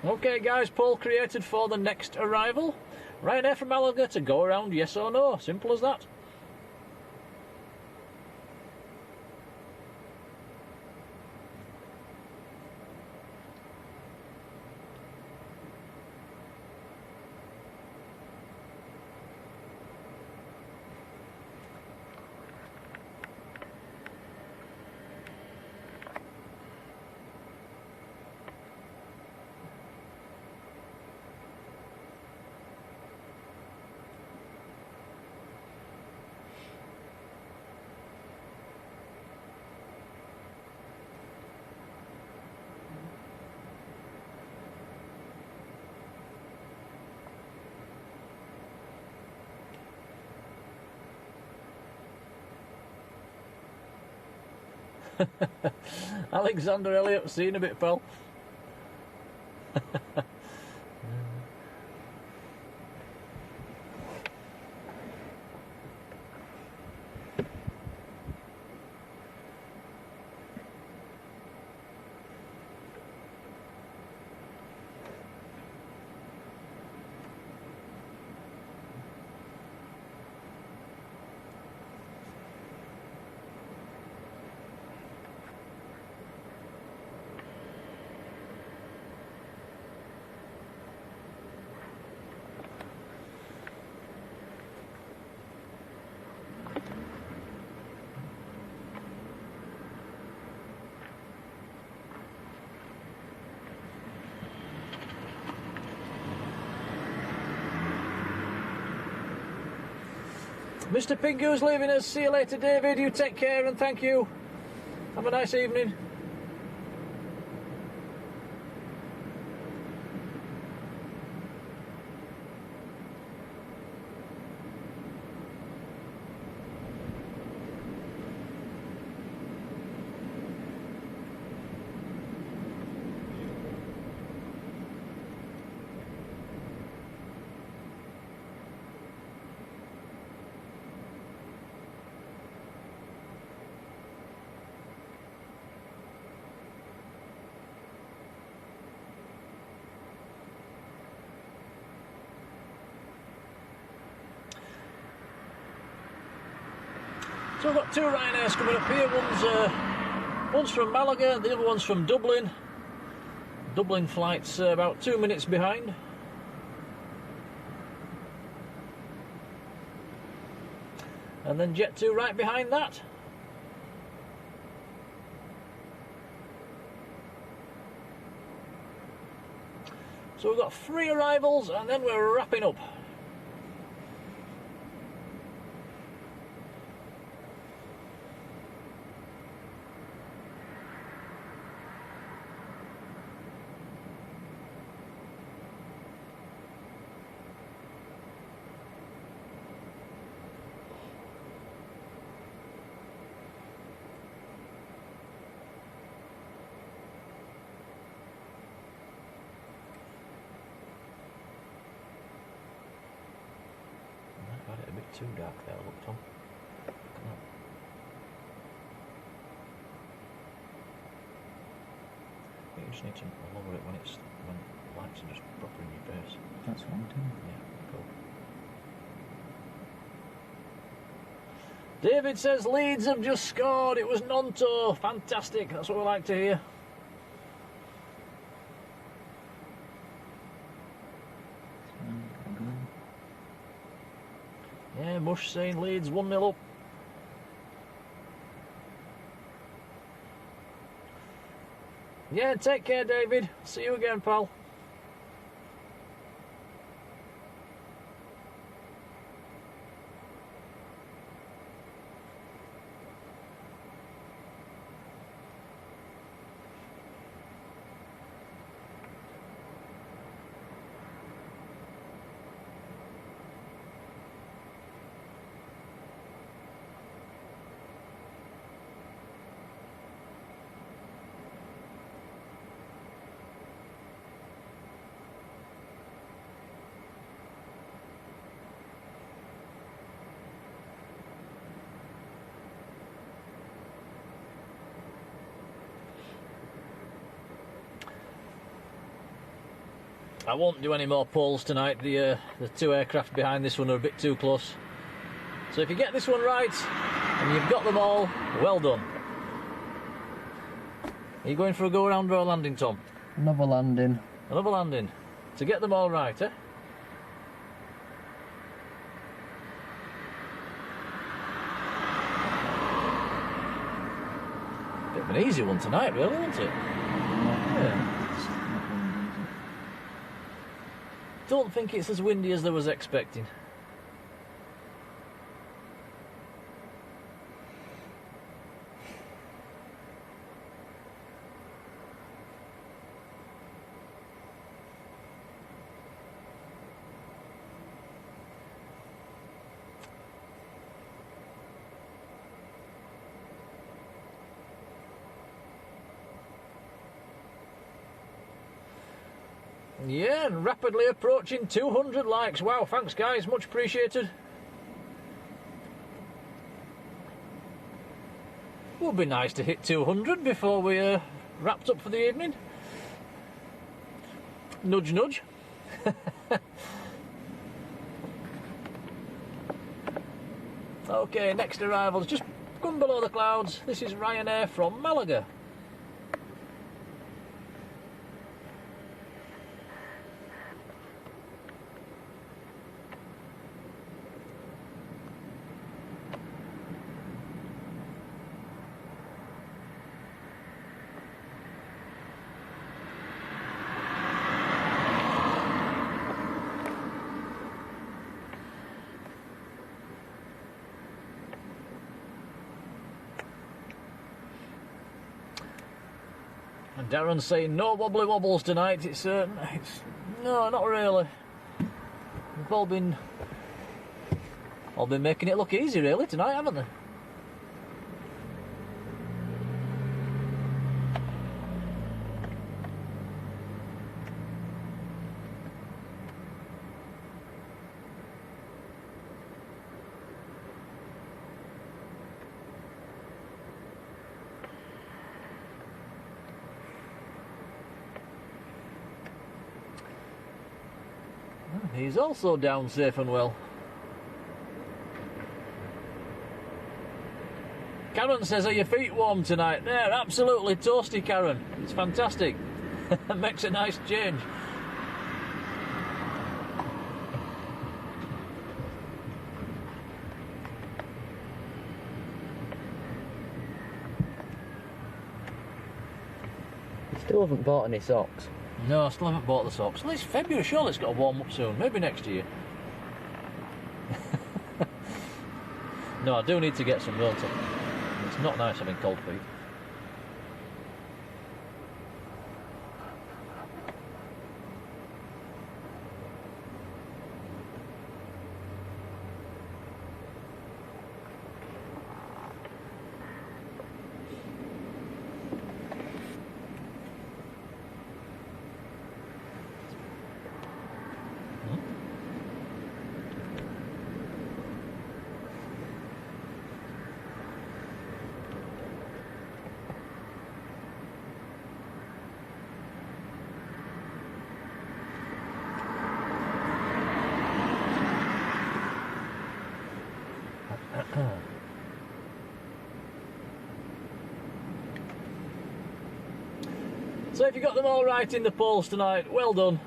Okay guys, poll created for the next arrival. Ryanair from Malaga to go around, yes or no, simple as that. Alexander Elliott, seen a bit, pal. Mr. Pingu's leaving us. See you later, David. You take care and thank you. Have a nice evening. So we've got two Ryanairs coming up here. One's from Malaga, the other one's from Dublin. Dublin flight's about 2 minutes behind. And then Jet 2 right behind that. So we've got 3 arrivals and then we're wrapping up. too dark there, look, Tom. Look at that. I think you just need to lower it when lights are just proper in your face. That's what I'm doing. Yeah, cool. David says Leeds have just scored. It was Nonto. Fantastic. That's what we like to hear. Yeah, Mush saying Leeds 1-0 up. Yeah, take care, David. See you again, pal. I won't do any more polls tonight. The two aircraft behind this one are a bit too close. So if you get this one right and you've got them all, well done. Are you going for a go around or a landing, Tom? Another landing. Another landing. To get them all right, eh? Bit of an easy one tonight, really, isn't it? Yeah. Don't think it's as windy as I was expecting. Yeah, and rapidly approaching 200 likes. Wow, thanks guys, much appreciated. Would be nice to hit 200 before we wrapped up for the evening. Nudge, nudge. Okay, next arrivals, just come below the clouds. This is Ryanair from Malaga. And Darren's saying no wobbly wobbles tonight. It's no, not really. They've all been making it look easy really tonight, haven't they? He's also down safe and well. Karen says, are your feet warm tonight? They're absolutely toasty, Karen. It's fantastic. Makes a nice change. Still haven't bought any socks. No, I still haven't bought the socks. Well, it's February, surely it's got to warm up soon. Maybe next year. No, I do need to get some, don't I? It's not nice having cold feet. So if you got them all right in the polls tonight, well done.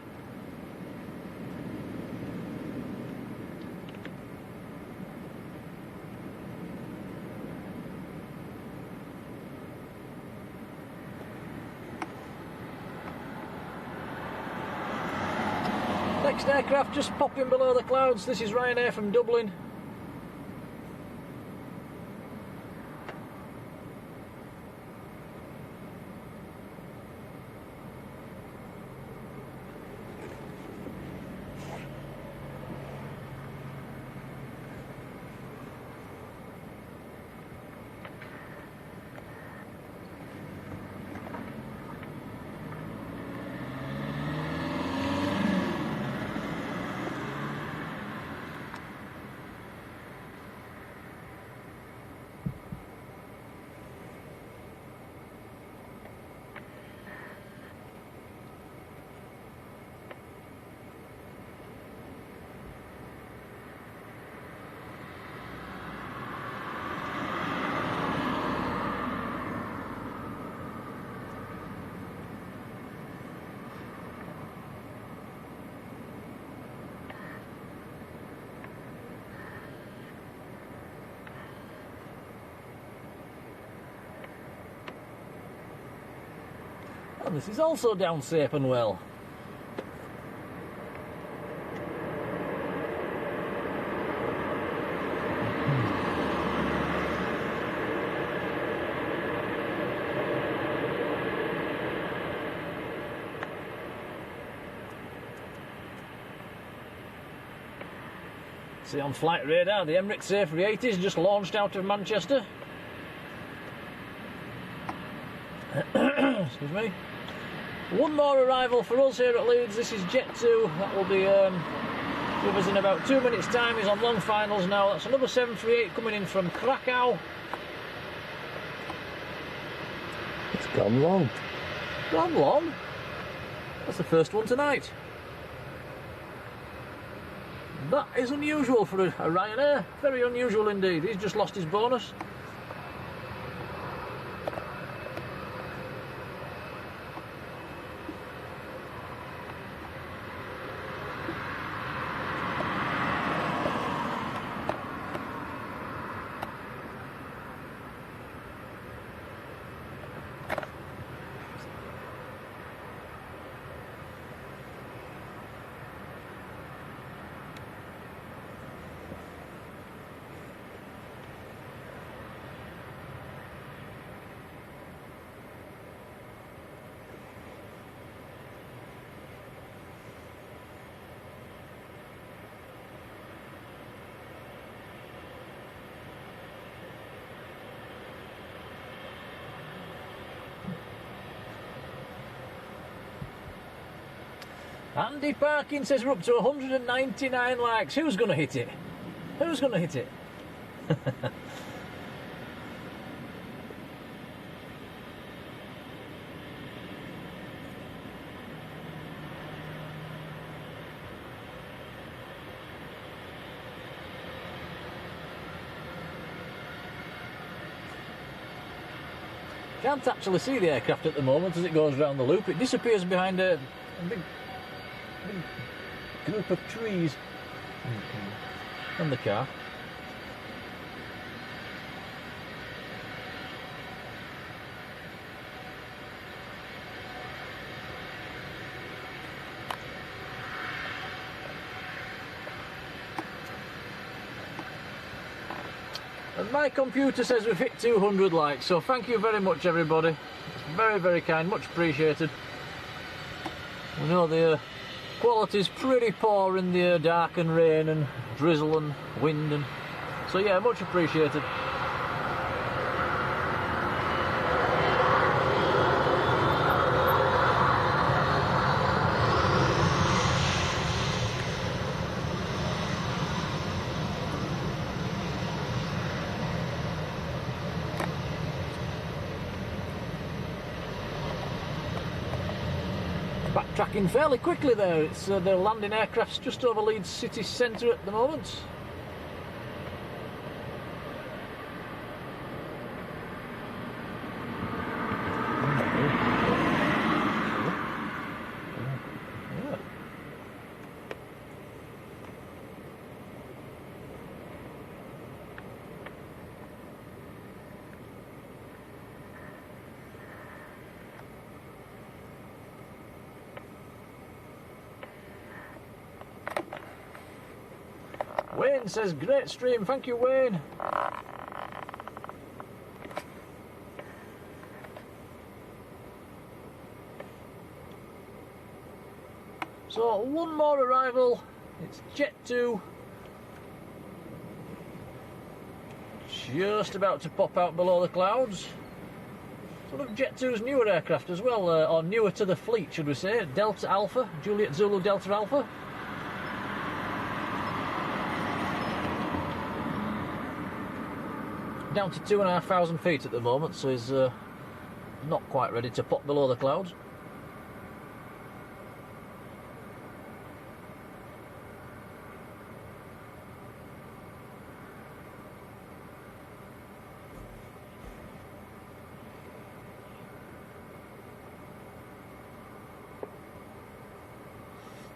Next aircraft just popping below the clouds. This is Ryanair from Dublin. And this is also down safe and well. See on flight radar, the Emirates A380's just launched out of Manchester. Excuse me. One more arrival for us here at Leeds. This is Jet 2. That will be with us in about 2 minutes' time. He's on long finals now. That's another 738 coming in from Krakow. It's gone long. Gone long? That's the first one tonight. That is unusual for a Ryanair. Very unusual indeed. He's just lost his bonus. Andy Parkin says we're up to 199 likes. Who's going to hit it? Who's going to hit it? Can't actually see the aircraft at the moment as it goes round the loop. It disappears behind a big group of trees and the car. And my computer says we've hit 200 likes, so thank you very much everybody. It's very, very kind, much appreciated. We know the quality's pretty poor in the dark and rain and drizzle and wind, and so yeah, much appreciated. Backtracking fairly quickly there. It's they're landing aircrafts just over Leeds city centre at the moment. Wayne says, great stream, thank you Wayne. So one more arrival, it's Jet 2. Just about to pop out below the clouds. One of Jet 2's newer aircraft as well, or newer to the fleet should we say, Delta Alpha, Juliet Zulu Delta Alpha. Down to 2,500 feet at the moment, so he's not quite ready to pop below the clouds.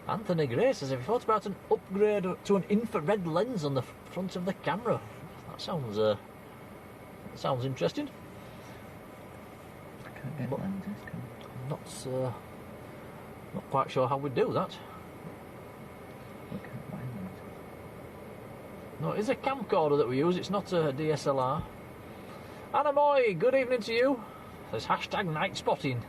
Anthony Gray says, have you thought about an upgrade to an infrared lens on the front of the camera? That sounds interesting. I can't get lenses, can I'm not quite sure how we'd do that. I can't buy lenses. No, it is a camcorder that we use, it's not a DSLR. Anna Moy, good evening to you. Says hashtag night spotting.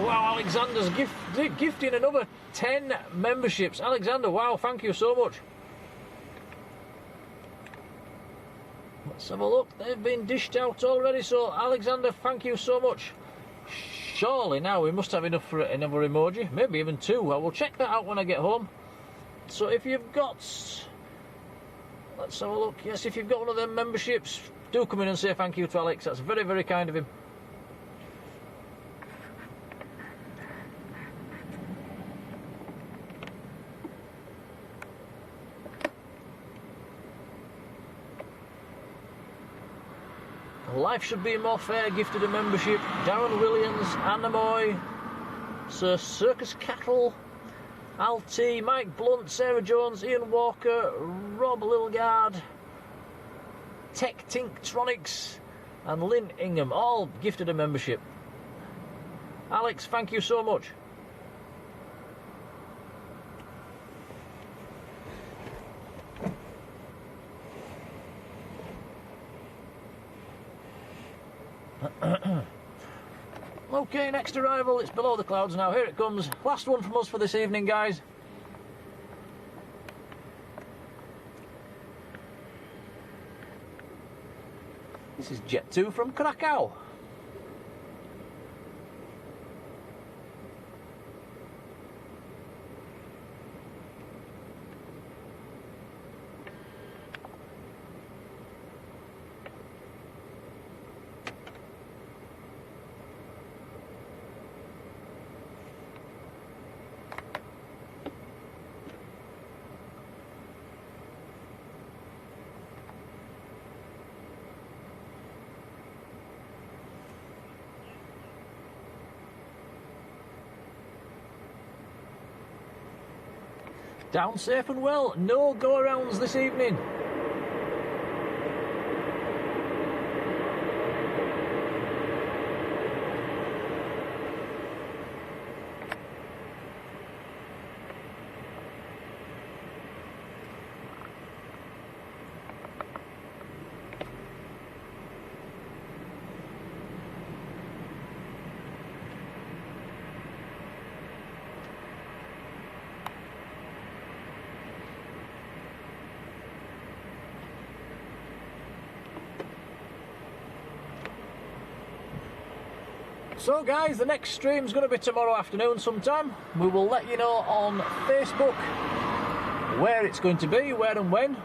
Alexander's gifting another 10 memberships. Alexander, wow, thank you so much. Let's have a look. They've been dished out already, so Alexander, thank you so much. Surely now we must have enough for another emoji, maybe even 2. I will check that out when I get home. So if you've got... Let's have a look. Yes, if you've got one of them memberships, do come in and say thank you to Alex. That's very, very kind of him. Life should be more fair, gifted a membership. Darren Williams, Anna Moy, Sir Circus Cattle, Al T, Mike Blunt, Sarah Jones, Ian Walker, Rob Lilgard, Tech Tinktronics, and Lynn Ingham, all gifted a membership. Alex, thank you so much. Okay, next arrival, it's below the clouds now. Here it comes. Last one from us for this evening, guys. This is Jet 2 from Krakow. Down safe and well, no go-arounds this evening. So guys, the next stream's going to be tomorrow afternoon sometime. We will let you know on Facebook where it's going to be, where and when.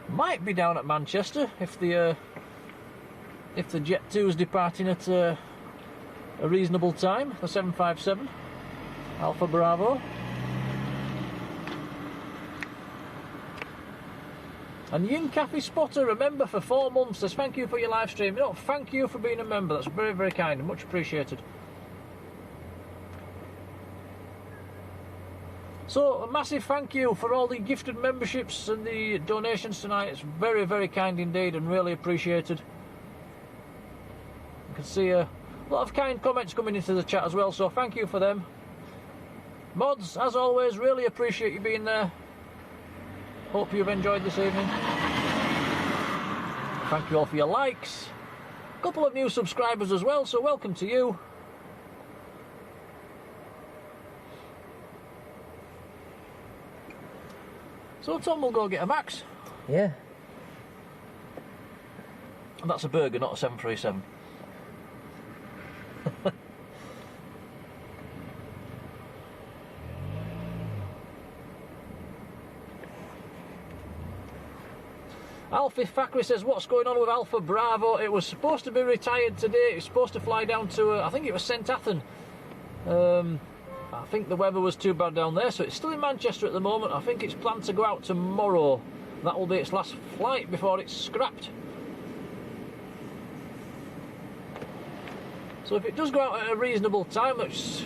Might be down at Manchester if the Jet 2 is departing at a reasonable time, the 757 Alpha Bravo. And Yin Cafe Spotter, a member for 4 months, says thank you for your live stream. You know, thank you for being a member. That's very, very kind and much appreciated. So, a massive thank you for all the gifted memberships and the donations tonight. It's very, very kind indeed and really appreciated. You can see a lot of kind comments coming into the chat as well, so thank you for them. Mods, as always, really appreciate you being there. Hope you've enjoyed this evening. Thank you all for your likes. A couple of new subscribers as well, so welcome to you. So Tom will go get a Max. Yeah. And that's a burger, not a 737. Alfie Fackery says, what's going on with Alpha Bravo? It was supposed to be retired today. It was supposed to fly down to, I think it was St Athan. I think the weather was too bad down there, so it's still in Manchester at the moment. I think it's planned to go out tomorrow. That will be its last flight before it's scrapped. So if it does go out at a reasonable time, which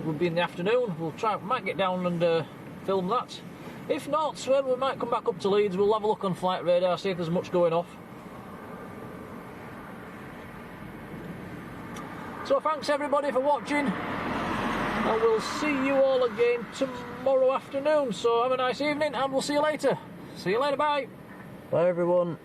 would be in the afternoon, might get down and film that. If not, well, we might come back up to Leeds. We'll have a look on flight radar, see if there's much going off. So thanks everybody for watching, and we'll see you all again tomorrow afternoon. So have a nice evening, and we'll see you later. See you later, bye. Bye everyone.